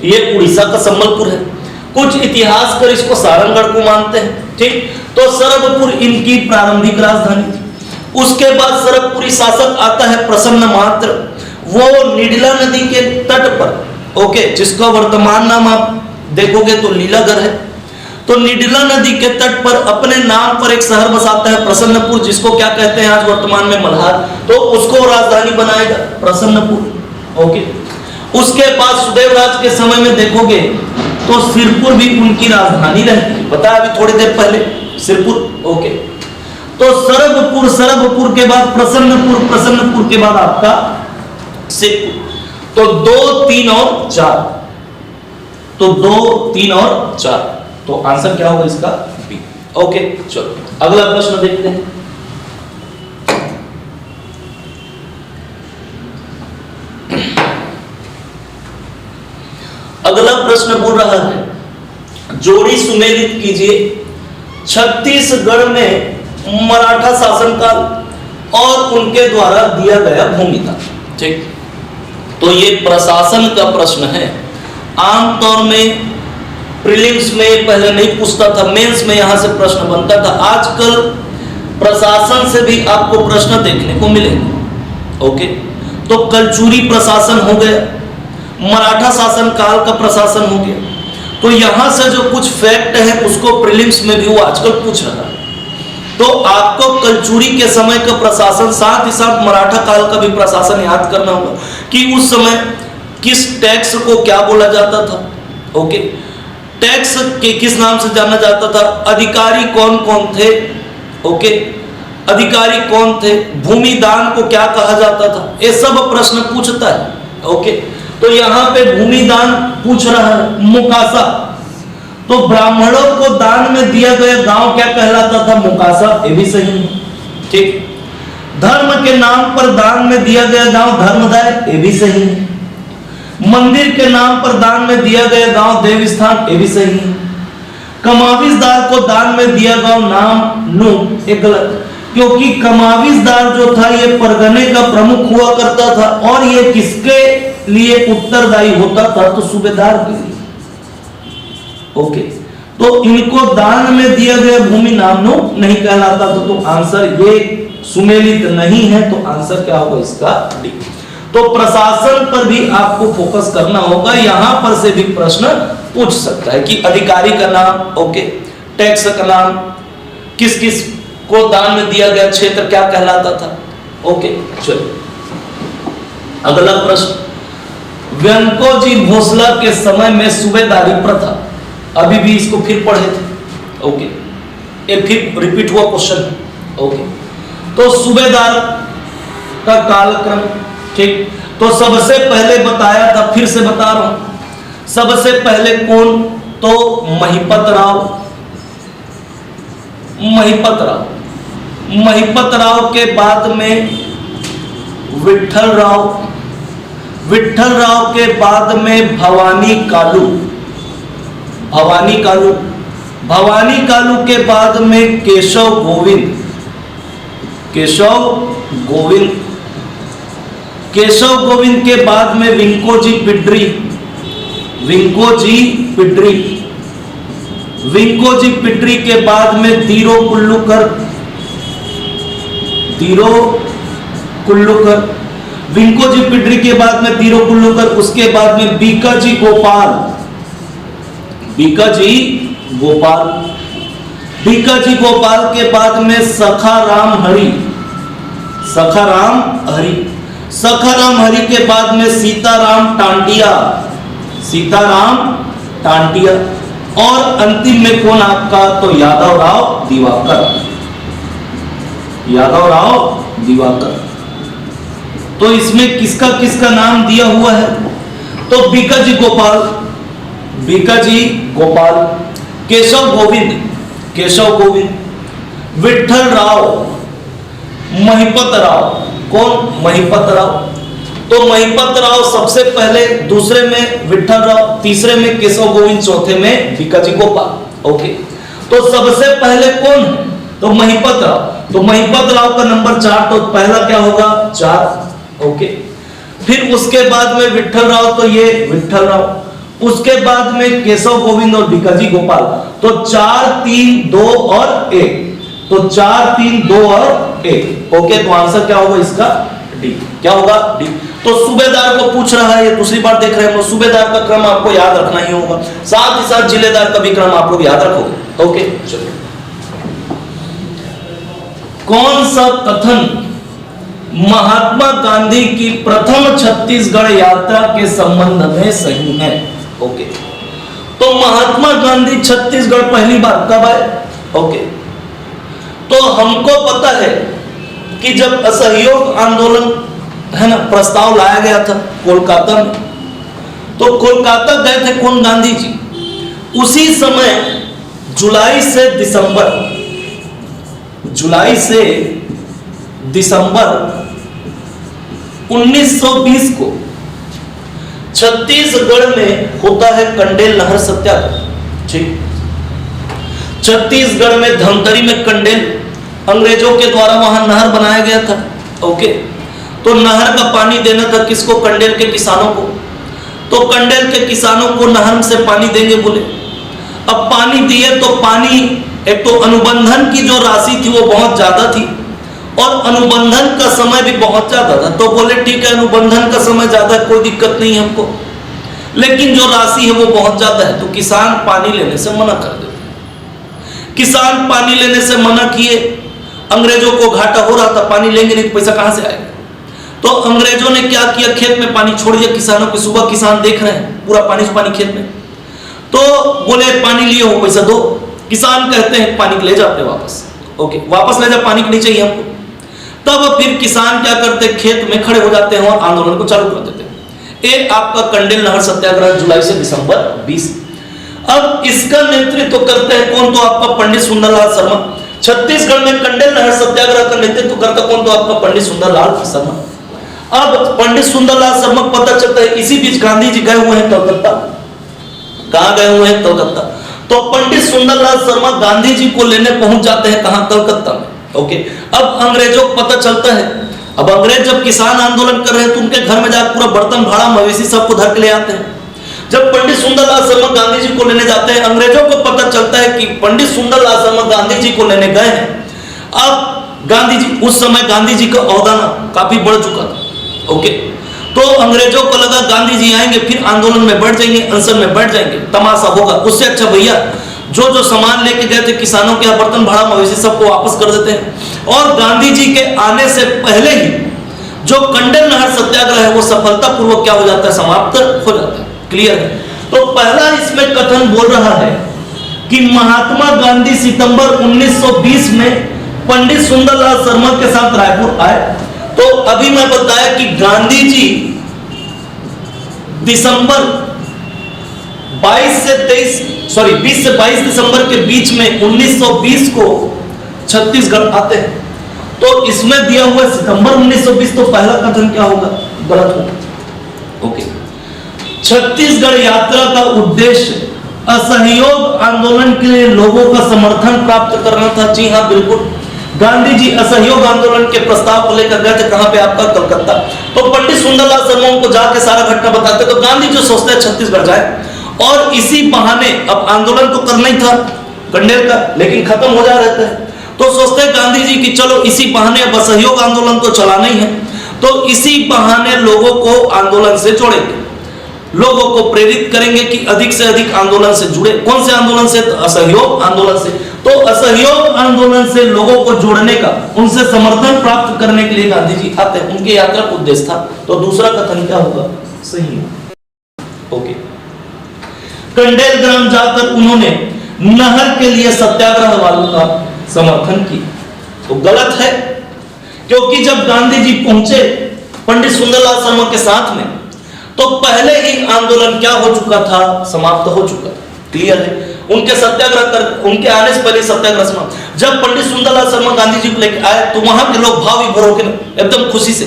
ये उड़ीसा का संबलपुर है, कुछ इतिहासकार इसको सारंगढ़ को मानते हैं, ठीक। तो सरभपुर इनकी प्रारंभिक राजधानी थी। उसके बाद सरभपुरी शासक आता है प्रसन्न मात्र, वो निडला नदी के तट पर, ओके, जिसका वर्तमान नाम आप देखोगे तो लीलागढ़ है। तो निडला नदी के तट पर अपने नाम पर एक शहर बसाता है प्रसन्नपुर, जिसको क्या कहते हैं आज वर्तमान में मल्हार। तो उसको राजधानी बनाएगा प्रसन्नपुर। ओके, उसके बाद सुदेवराज के समय में देखोगे तो सिरपुर भी उनकी राजधानी रहती है, बताया अभी थोड़ी देर पहले, सिरपुर। ओके, तो सरभपुर, सरभपुर के बाद प्रसन्नपुर, प्रसन्नपुर के बाद आपका सिरपुर। तो 2 3 और 4, तो 2 3 और 4, तो आंसर क्या होगा इसका? बी। ओके, चलो अगला प्रश्न देखते हैं। अगला प्रश्न बोल रहा है, जोड़ी सुमेलित कीजिए छत्तीसगढ़ में मराठा शासनकाल और उनके द्वारा दिया गया भूमिका, ठीक। तो ये प्रशासन का प्रश्न है। आमतौर में प्रीलिम्स में पहले नहीं पूछता था, मेंस में यहां से प्रश्न बनता था। आजकल प्रशासन से भी आपको प्रश्न देखने को मिलेंगे। ओके, तो कलचुरी प्रशासन हो गया, मराठा शासन काल का प्रशासन हो गया। तो यहां से जो कुछ फैक्ट है उसको प्रीलिम्स में भी वो आजकल पूछ रहा है। तो आपको कलचुरी के समय का प्रशासन, साथ ही साथ मराठा काल का भी प्रशासन याद करना होगा कि उस समय किस टैक्स को क्या बोला जाता था। ओके, टैक्स के किस नाम से जाना जाता था, अधिकारी कौन कौन थे, ओके, अधिकारी कौन थे, भूमि दान को क्या कहा जाता था, ये सब प्रश्न पूछता है। ओके, तो यहाँ पे भूमि दान पूछ रहा है, मुकासा। तो ब्राह्मणों को दान में दिया गया गांव क्या कहलाता था? मुकासा, ये भी सही है, ठीक। धर्म के नाम पर दान में दिया गया गांव धर्मदाय, ये भी सही है। मंदिर के नाम पर दान में दिया गया गांव देवस्थान, ये भी सही है। कमाविसदार को दान में दिया गांव नाम नू, ये गलत, क्योंकि कमाविसदार जो था ये परगने का प्रमुख हुआ करता था और ये किसके लिए उत्तरदायी होता था? तो सूबेदार के लिए। ओके, तो इनको दान में दिया गया भूमि नामनो नहीं कहलाता था। तो आंसर ये सुमेलित नहीं है, तो आंसर क्या होगा इसका? डी। तो प्रशासन पर भी आपको फोकस करना होगा, यहां पर से भी प्रश्न पूछ सकता है कि अधिकारी का नाम, ओके, टैक्स का नाम, किस किस को दान में दिया गया क्षेत्र क्या कहलाता था। ओके, चलिए अगला प्रश्न, व्यंकोजी भोसला के समय में सूबेदारी प्रथा, अभी भी इसको फिर पढ़े थे। ओके, ये फिर रिपीट हुआ क्वेश्चन है। ओके, तो सूबेदार का कालक्रम, ठीक। तो सबसे पहले बताया था, फिर से बता रहा हूं, सबसे पहले कौन? तो महिपत राव, महिपत राव, महिपत राव के बाद में विठल राव, विठल राव के बाद में भवानी कालू, भवानी कालू, भवानी कालू के बाद में केशव गोविंद, केशव गोविंद, केशव गोविंद के बाद में विंकोजी पिड्री, विंकोजी पिड्री, विंकोजी पिड्री के बाद में दीरो कुल्लूकर, दीरो कुल्लूकर, विंकोजी पिड्री के बाद में दीरो कुल्लूकर, उसके बाद में बीकाजी गोपाल, बीकाजी गोपाल, बीकाजी गोपाल के बाद में सखाराम हरि, सखाराम हरि, सखाराम हरि के बाद में सीताराम टांटिया, सीताराम टांटिया, और अंतिम में कौन आपका, तो यादव राव दिवाकर, यादव राव दिवाकर। तो इसमें किसका किसका नाम दिया हुआ है, तो बीकाजी गोपाल, बीकाजी गोपाल, केशव गोविंद, केशव गोविंद, विठल राव, महिपत राव, कौन, महिपत राव। तो महिपत राव सबसे पहले, दूसरे में विठल राव, तीसरे में केशव गोविंद, चौथे में बीकाजी गोपाल। ओके, तो सबसे पहले कौन है, तो महिपत राव। तो महिपत राव का नंबर 4, तो पहला क्या होगा, 4। ओके, फिर उसके बाद में विठल राव, तो ये विठल राव, उसके बाद में केशव गोविंद और बीकाजी गोपाल। तो 4, 3, 2 और 1, तो 4, 3, 2 और 1। ओके, तो आंसर क्या होगा इसका, डी। क्या होगा, डी। तो सूबेदार को पूछ रहा है, ये दूसरी बार देख रहे हैं, तो सूबेदार का क्रम आपको याद रखना ही होगा, साथ ही साथ जिलेदार का भी क्रम आप लोग याद रखोगे। ओके, चलिए, कौन सा कथन महात्मा गांधी की प्रथम छत्तीसगढ़ यात्रा के संबंध में सही है। ओके, तो महात्मा गांधी छत्तीसगढ़ पहली बार कब आए। ओके, तो हमको पता है कि जब असहयोग आंदोलन है ना, प्रस्ताव लाया गया था कोलकाता में, तो कोलकाता गए थे कौन, गांधी जी। उसी समय जुलाई से दिसंबर, जुलाई से दिसंबर 1920 को छत्तीसगढ़ में होता है कंडेल नहर सत्याग्रह। ठीक, छत्तीसगढ़ में धमतरी में कंडेल, अंग्रेजों के द्वारा वहां नहर बनाया गया था। ओके, तो नहर का पानी देना था किसको, कंडेल के किसानों को। तो कंडेल के किसानों को नहर से पानी देंगे बोले। अब पानी दिए तो पानी, एक तो अनुबंधन की जो राशि थी वो बहुत ज्यादा थी और अनुबंधन का समय भी बहुत ज्यादा था। तो बोले ठीक है, अनुबंधन का समय ज्यादा है, कोई दिक्कत नहीं हमको, लेकिन जो राशि है वो बहुत ज्यादा है। तो किसान पानी लेने से मना कर देते। किसान पानी लेने से मना किए, अंग्रेजों को घाटा हो रहा था, पानी लेंगे नहीं तो पैसा कहां से आएगा। तो अंग्रेजों ने क्या किया, खेत में पानी छोड़ दिया किसानों को। सुबह किसान देख रहे हैं पूरा पानी पानी खेत में, तो बोले पानी लिए हो पैसा दो। किसान कहते हैं पानी ले जाते वापस। ओके, वापस ले जा, पानी नहीं चाहिए हमको। तब फिर किसान क्या करते, खेत में खड़े हो जाते हैं और आंदोलन को चालू कर देते हैं। एक आपका कंडेल नहर सत्याग्रह जुलाई से दिसंबर 20। अब इसका नेतृत्व करते हैं कौन, तो आपका पंडित सुंदरलाल शर्मा। छत्तीसगढ़ में कंडेल नहर सत्याग्रह का नेतृत्व करता कौन, तो आपका पंडित सुंदरलाल शर्मा। अब पंडित सुंदरलाल शर्मा पता चलता है इसी बीच गांधी जी गए हुए हैं कलकत्ता। कहां गए हुए हैं, कलकत्ता। तो पंडित सुंदरलाल शर्मा गांधी जी को लेने पहुंच जाते हैं कहां, कलकत्ता में। ओके, अब अंग्रेजों को पता चलता है। अब अंग्रेज जब किसान आंदोलन कर रहे हैं तो उनके घर में जाकर पूरा बर्तन भाड़ा मवेशी सबको धर के ले आते हैं। जब पंडित सुंदरलाल शर्मा गांधी जी को लेने जाते हैं, अंग्रेजों को पता चलता है कि पंडित सुंदरलाल शर्मा गांधी जी को लेने गए हैं। अब गांधी जी, उस समय गांधी जी का ओहदा काफी बढ़ चुका था। ओके, तो अंग्रेजों को लगा गांधी जी आएंगे फिर आंदोलन में बढ़ जाएंगे, अनशन में बढ़ जाएंगे, तमाशा होगा। उससे अच्छा भैया जो जो सामान लेके गए थे किसानों के, बर्तन भाड़ा मवेशी सबको वापस कर देते हैं। और गांधी जी के आने से पहले ही जो कंडेल नहर सत्याग्रह है वो सफलतापूर्वक क्या हो जाता है, समाप्त हो जाता है। क्लियर है। तो पहला इसमें कथन बोल रहा है कि महात्मा गांधी सितंबर 1920 में पंडित सुंदरलाल शर्मा के साथ रायपुर आए। तो अभी मैं बताया कि गांधी जी दिसंबर 20 से 22 दिसंबर के बीच में 1920 को छत्तीसगढ़ आते हैं। तो इसमें दिया हुआ सितंबर 1920, तो पहला कथन क्या होगा, गलत होगा। ओके। छत्तीसगढ़ यात्रा का उद्देश्य असहयोग आंदोलन के लिए लोगों का समर्थन प्राप्त करना था। जी हाँ, बिल्कुल। गांधी जी असहयोग आंदोलन के प्रस्ताव को लेकर गए थे। कहां पे? आपका कलकत्ता। तो पंडित सुंदरलाल शर्मा उनको जाके सारा घटना बताते, तो गांधी जी सोचते हैं छत्तीसगढ़ जाए, और इसी बहाने अब आंदोलन तो करना ही था कंडेल का, लेकिन खत्म हो जा रहे थे, तो सोचते हैं गांधी जी कि चलो इसी बहाने अब असहयोग आंदोलन तो चलाना ही है, तो इसी बहाने लोगों को आंदोलन से जोड़ेंगे, लोगों को प्रेरित करेंगे कि अधिक से अधिक आंदोलन से जुड़े। कौन से आंदोलन से? तो असहयोग आंदोलन से। तो असहयोग आंदोलन से लोगों को जोड़ने का, उनसे समर्थन प्राप्त करने के लिए गांधी जी आते हैं। उनके यात्रा का उद्देश्य था। तो दूसरा कथन क्या होगा? सही। ओके। कंडेल ग्राम जाकर उन्होंने नहर के लिए सत्याग्रह वालों का समर्थन किया। तो गलत है, क्योंकि जब गांधी जी पहुंचे पंडित सुंदरलाल शर्मा के साथ में, तो पहले ही आंदोलन क्या हो चुका था? समाप्त हो चुका था। क्लियर है? उनके सत्याग्रह कर, उनके आने से पहले सत्याग्रह समाप्त। जब पंडित सुंदरलाल शर्मा गांधी जी को लेकर आए, तो वहां के लोग भाव विभोर होकर एकदम खुशी से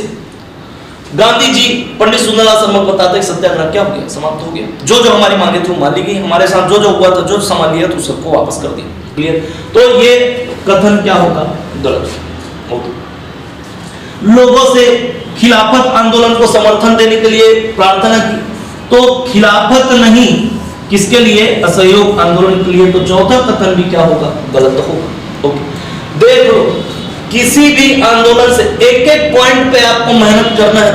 गांधी जी पंडित सुंदरलाल शर्मा को बताते हैं सत्याग्रह क्या हो गया? समाप्त हो गया। जो जो हमारी मांगे थी वो मान ली गई, हमारे साथ जो जो हुआ था, जो सामान लिया था, सबको वापस कर दिया। क्लियर? तो ये कथन क्या होगा? गलत। ओके। लोगों से खिलाफत आंदोलन को समर्थन देने के लिए प्रार्थना की, तो खिलाफत नहीं, किसके लिए? असहयोग आंदोलन के लिए। तो चौथा कथन भी क्या होगा? गलत होगा। ओके। देख लो, किसी भी आंदोलन से एक एक पॉइंट पे आपको मेहनत करना है।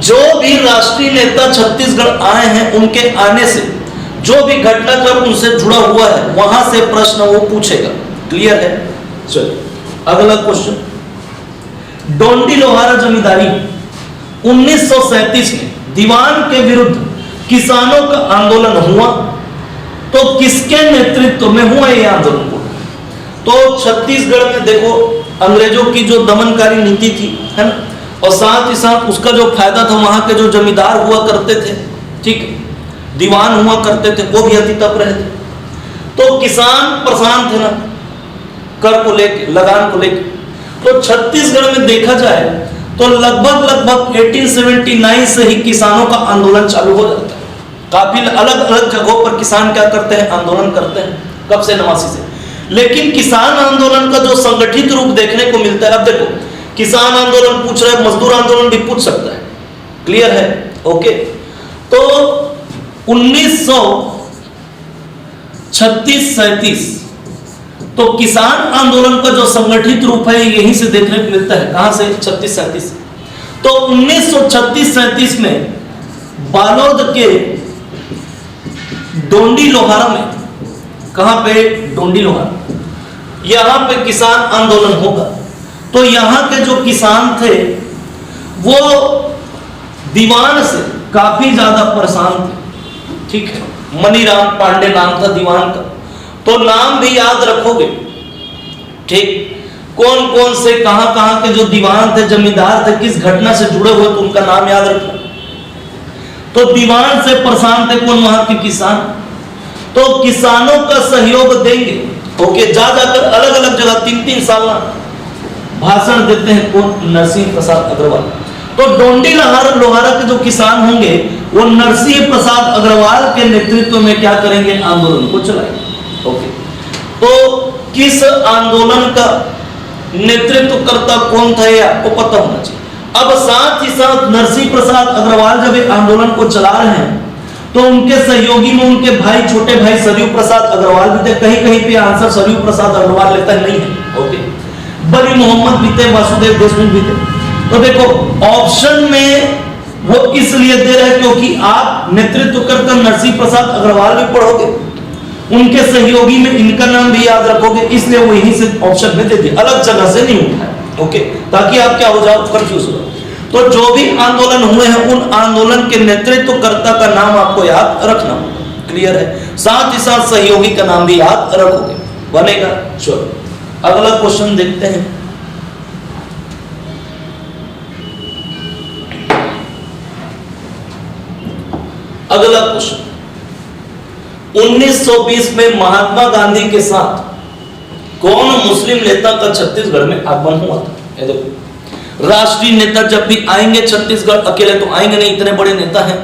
जो भी राष्ट्रीय नेता छत्तीसगढ़ आए हैं, उनके आने से जो भी घटनाक्रम उनसे जुड़ा हुआ है, वहां से प्रश्न वो पूछेगा। क्लियर है? चलिए अगला क्वेश्चन। डोंडी लोहारा जमींदारी 1937 में दीवान के विरुद्ध किसानों का आंदोलन हुआ, तो किसके नेतृत्व में हुआ ये आंदोलन? तो छत्तीसगढ़ में देखो, अंग्रेजों की जो दमनकारी नीति थी, है ना, और साथ ही साथ उसका जो फायदा था, वहां के जो जमींदार हुआ करते थे, ठीक, दीवान हुआ करते थे, वो भी अति तप रहे थे। तो किसान परेशान थे ना कर को लेके, लगान को लेके। तो छत्तीसगढ़ में देखा जाए तो लगभग 1879 से ही किसानों का आंदोलन चालू हो जाता है। काफी अलग अलग जगहों पर किसान क्या करते हैं? आंदोलन करते हैं। कब से? 89 से। लेकिन किसान आंदोलन का जो संगठित रूप देखने को मिलता है, अब देखो, किसान आंदोलन पूछ रहे हैं, मजदूर आंदोलन भी पूछ सकता है। क्लियर है? ओके। तो 1936-37 तो किसान आंदोलन का जो संगठित रूप है यहीं से देखने को मिलता है। कहां से? 36-37। तो 1936-37 में बालोद के डोंडी लोहारा में, कहां पे? डोंडी लोहारा, यहां पे किसान आंदोलन होगा। तो यहां के जो किसान थे वो दीवान से काफी ज्यादा परेशान थे। ठीक है? मनीराम पांडे नाम था दीवान का। तो नाम भी याद रखोगे, ठीक, कौन कौन से कहां कहां के जो दीवान थे, जमींदार थे, किस घटना से जुड़े हुए, तो उनका नाम याद रखना। तो दीवान से परेशान थे कौन? वहां के किसान। तो किसानों का सहयोग देंगे। ओके। जा जाकर अलग अलग जगह 3-3 साल भाषण देते हैं कौन? नरसिंह प्रसाद अग्रवाल। तो डोंडी लोहारा के जो किसान होंगे वो नरसिंह प्रसाद अग्रवाल के नेतृत्व में क्या करेंगे? आंदोलन को चलाएंगे। ओके। तो किस आंदोलन का नेतृत्व करता कौन था ये आपको पता होना चाहिए। अब साथ ही साथ नरसिंह प्रसाद अग्रवाल जब आंदोलन को चला रहे हैं, तो उनके सहयोगी में उनके भाई, छोटे भाई सरयू प्रसाद अग्रवाल भी थे। कहीं कहीं पे आंसर सरयू प्रसाद अग्रवाल लेता नहीं है। ओके। बली मोहम्मद भी थे, वासुदेव देशमुख भी थे। तो देखो, ऑप्शन में वो इसलिए दे रहे हैं क्योंकि आप नेतृत्व करते नरसिंह प्रसाद अग्रवाल भी पढ़ोगे, उनके सहयोगी में इनका नाम भी याद रखोगे, इसलिए वो यहीं से ऑप्शन में दे दिया, अलग जगह से नहीं उठाया। ओके। ताकि आप क्या हो जाओ? कंफ्यूज हो। तो जो भी आंदोलन हुए हैं, उन आंदोलन के नेतृत्वकर्ता का नाम आपको याद रखना। क्लियर है? साथ ही साथ सहयोगी का नाम भी याद रखोगे। बनेगा? चलो अगला क्वेश्चन देखते हैं। अगला क्वेश्चन, 1920 में महात्मा गांधी के साथ कौन मुस्लिम नेता का छत्तीसगढ़ में आगमन हुआ था? ये देखो, राष्ट्रीय नेता जब भी आएंगे छत्तीसगढ़, अकेले तो आएंगे नहीं, इतने बड़े नेता हैं,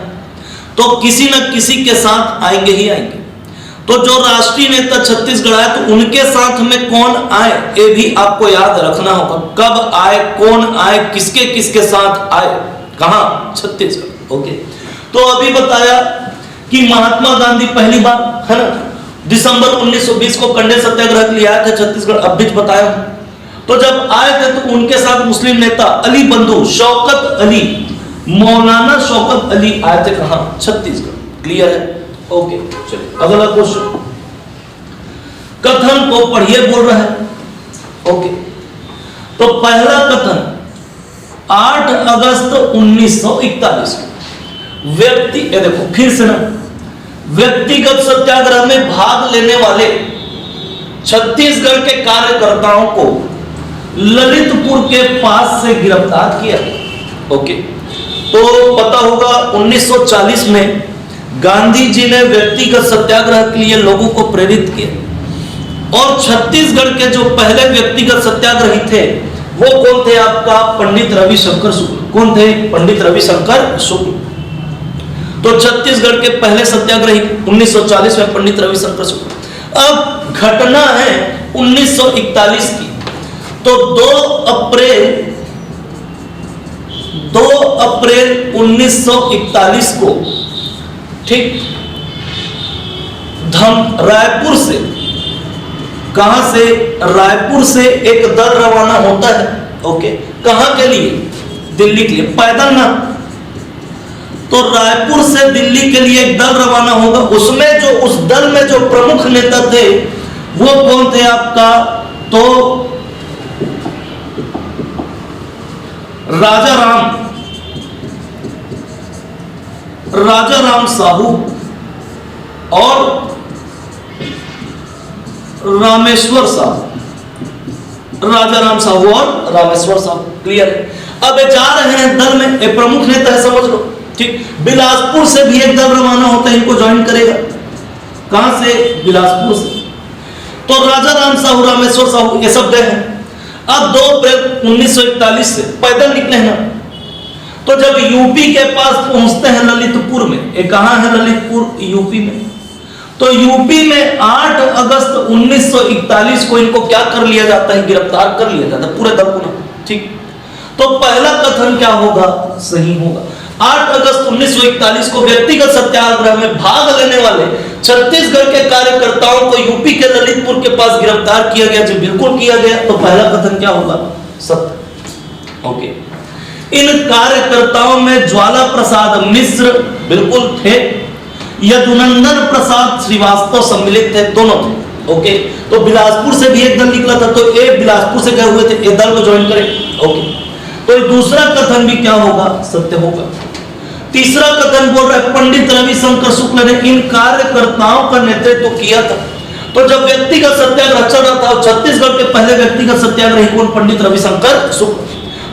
तो किसी न किसी के साथ आएंगे ही आएंगे। तो जो राष्ट्रीय नेता छत्तीसगढ़ आए तो उनके साथ में कौन आए ये भी आपको याद रखना होगा। कब आए, कौन आए, किसके किसके साथ आए, कहां, छत्तीसगढ़। ओके, तो अभी बताया कि महात्मा गांधी पहली बार, है ना, दिसंबर 1920 को कंडे सत्याग्रह के लिए आए थे छत्तीसगढ़, अब भी बताया। तो जब आए थे तो उनके साथ मुस्लिम नेता अली बंधु शौकत अली, मौलाना शौकत अली आए थे, कहां, छत्तीसगढ़। क्लियर है? ओके, चलिए अगला क्वेश्चन। कथन को पढ़िए बोल रहा है। ओके, तो पहला कथन 8 अगस्त 1941 व्यक्ति, ये देखो फिर से ना, व्यक्तिगत सत्याग्रह में भाग लेने वाले छत्तीसगढ़ के कार्यकर्ताओं को ललितपुर के पास से गिरफ्तार किया। ओके, तो पता होगा 1940 में गांधी जी ने व्यक्तिगत सत्याग्रह के लिए लोगों को प्रेरित किया और छत्तीसगढ़ के जो पहले व्यक्तिगत सत्याग्रही थे वो कौन थे? आपका पंडित रविशंकर शुक्ल। कौन थे? पंडित रविशंकर शुक्ल। तो छत्तीसगढ़ के पहले सत्याग्रही 1940 में पंडित रविशंकर शुक्ल। अब घटना है 1941 की, तो 2 अप्रैल 1941 को, ठीक, रायपुर से, कहां से? रायपुर से एक दल रवाना होता है। ओके, कहां के लिए? दिल्ली के लिए, पैदल ना। तो रायपुर से दिल्ली के लिए एक दल रवाना होगा। उसमें जो, उस दल में जो प्रमुख नेता थे वो कौन थे आपका? तो राजा राम साहू और रामेश्वर साहू। राजा राम साहू और रामेश्वर साहू। क्लियर है? अब जा रहे हैं दल में, एक प्रमुख नेता है, समझ लो, ठीक। बिलासपुर से भी एक दल रवाना होता है, इनको ज्वाइन करेगा। कहां से? बिलासपुर से। तो राजा राम साहू, रामेश्वर साहू, ये सब गए हैं। अब 2 अप्रैल 1941 से पैदल निकले हैं। तो जब यूपी के पास पहुंचते हैं ललितपुर में, ये कहां है? ललितपुर, यूपी में। तो यूपी में 8 अगस्त 1941 को इनको क्या कर लिया जाता है? गिरफ्तार कर लिया जाता है, पूरे दल को, ठीक। तो पहला कथन क्या होगा? सही होगा। 8 अगस्त 1941 को व्यक्तिगत सत्याग्रह में भाग लेने वाले छत्तीसगढ़ के कार्यकर्ताओं को यूपी के ललितपुर के पास गिरफ्तार किया गया। जी बिल्कुल किया गया। तो पहला कथन क्या होगा? सत्य। ओके, इन कार्यकर्ताओं में ज्वाला प्रसाद मिश्र बिल्कुल थे, यदुनंदन प्रसाद श्रीवास्तव सम्मिलित थे, दोनों थे। ओके, तो बिलासपुर से भी एक दल निकला था, तो ये बिलासपुर से गए हुए थे, ये दल को ज्वाइन करें। ओके, तो दूसरा कथन भी क्या होगा? सत्य होगा। तीसरा कथन बोल रहा है पंडित रविशंकर शुक्ल ने इन कार्यकर्ताओं का नेतृत्व किया था। तो जब व्यक्तिगत सत्याग्रह चल रहा था, छत्तीसगढ़ के पहले व्यक्तिगत सत्याग्रही कौन? पंडित रविशंकर शुक्ल।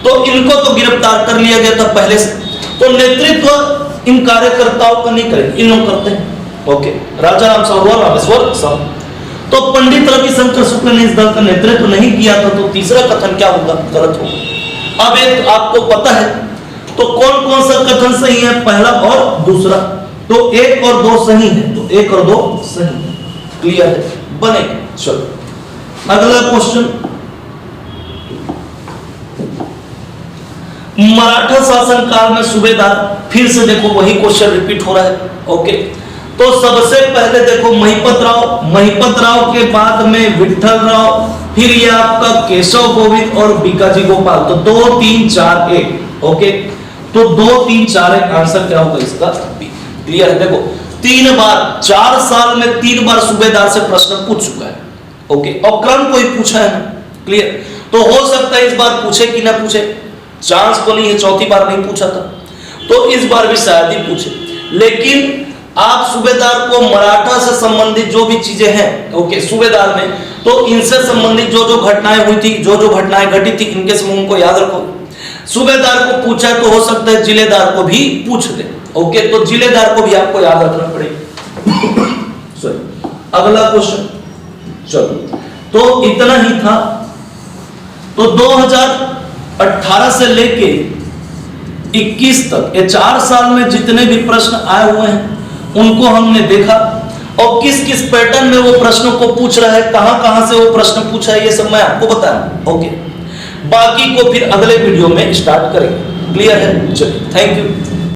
तो इनको तो गिरफ्तार कर लिया गया था पहले से, तो नेतृत्व इन कार्यकर्ताओं का नहीं करेंगे, इन लोग करते हैं। ओके, राजा राम साहू और रामेश्वर साहू। तो पंडित रविशंकर शुक्ल ने इस दल का नेतृत्व नहीं किया था, तो तीसरा कथन क्या होगा? गलत होगा। अब एक आपको पता है तो कौन कौन सा कथन सही है? पहला और दूसरा। तो 1 और 2 सही है, तो 1 और 2 सही है। क्लियर है? बनेगा। चलो अगला क्वेश्चन, मराठा शासन काल में सूबेदार, फिर से देखो वही क्वेश्चन रिपीट हो रहा है। ओके, तो सबसे पहले देखो महिपत राव के बाद में विठल राव, फिर ये आपका केशव गोविंद और बीकाजी गोपाल। तो 2 3 4 1। ओके, तो 2 3 4 1 आंसर क्या होगा इसका? बी। क्लियर है? देखो 3 बार, 4 साल में 3 बार सूबेदार से प्रश्न पूछ चुका है। ओके, और क्रम कोई पूछा है ना? क्लियर? तो हो सकता है इस बार पूछे कि ना पूछे, चांस तो नहीं है, चौथी बार नहीं पूछा था, तो इस बार भी शायद ही पूछे। लेकिन आप सूबेदार को मराठा से संबंधित जो भी चीजें हैं, ओके, सूबेदार में, तो इनसे संबंधित जो जो घटनाएं हुई थी, जो जो घटनाएं घटी थी, इनके समूह को याद रखो। सूबेदार को पूछा तो हो सकता है जिलेदार को भी पूछ दे। ओके, तो जिलेदार को भी आपको याद रखना पड़ेगा। सॉरी, अगला क्वेश्चन। चलो, तो इतना ही था। तो 18 से लेके 21 तक, ये 4 साल में जितने भी प्रश्न आए हुए हैं उनको हमने देखा, और किस किस पैटर्न में वो प्रश्नों को पूछ रहा है, कहां कहां से वो प्रश्न पूछा है, ये सब मैं आपको बताऊं। ओके, बाकी को फिर अगले वीडियो में स्टार्ट करेंगे। क्लियर है? चलिए, थैंक यू।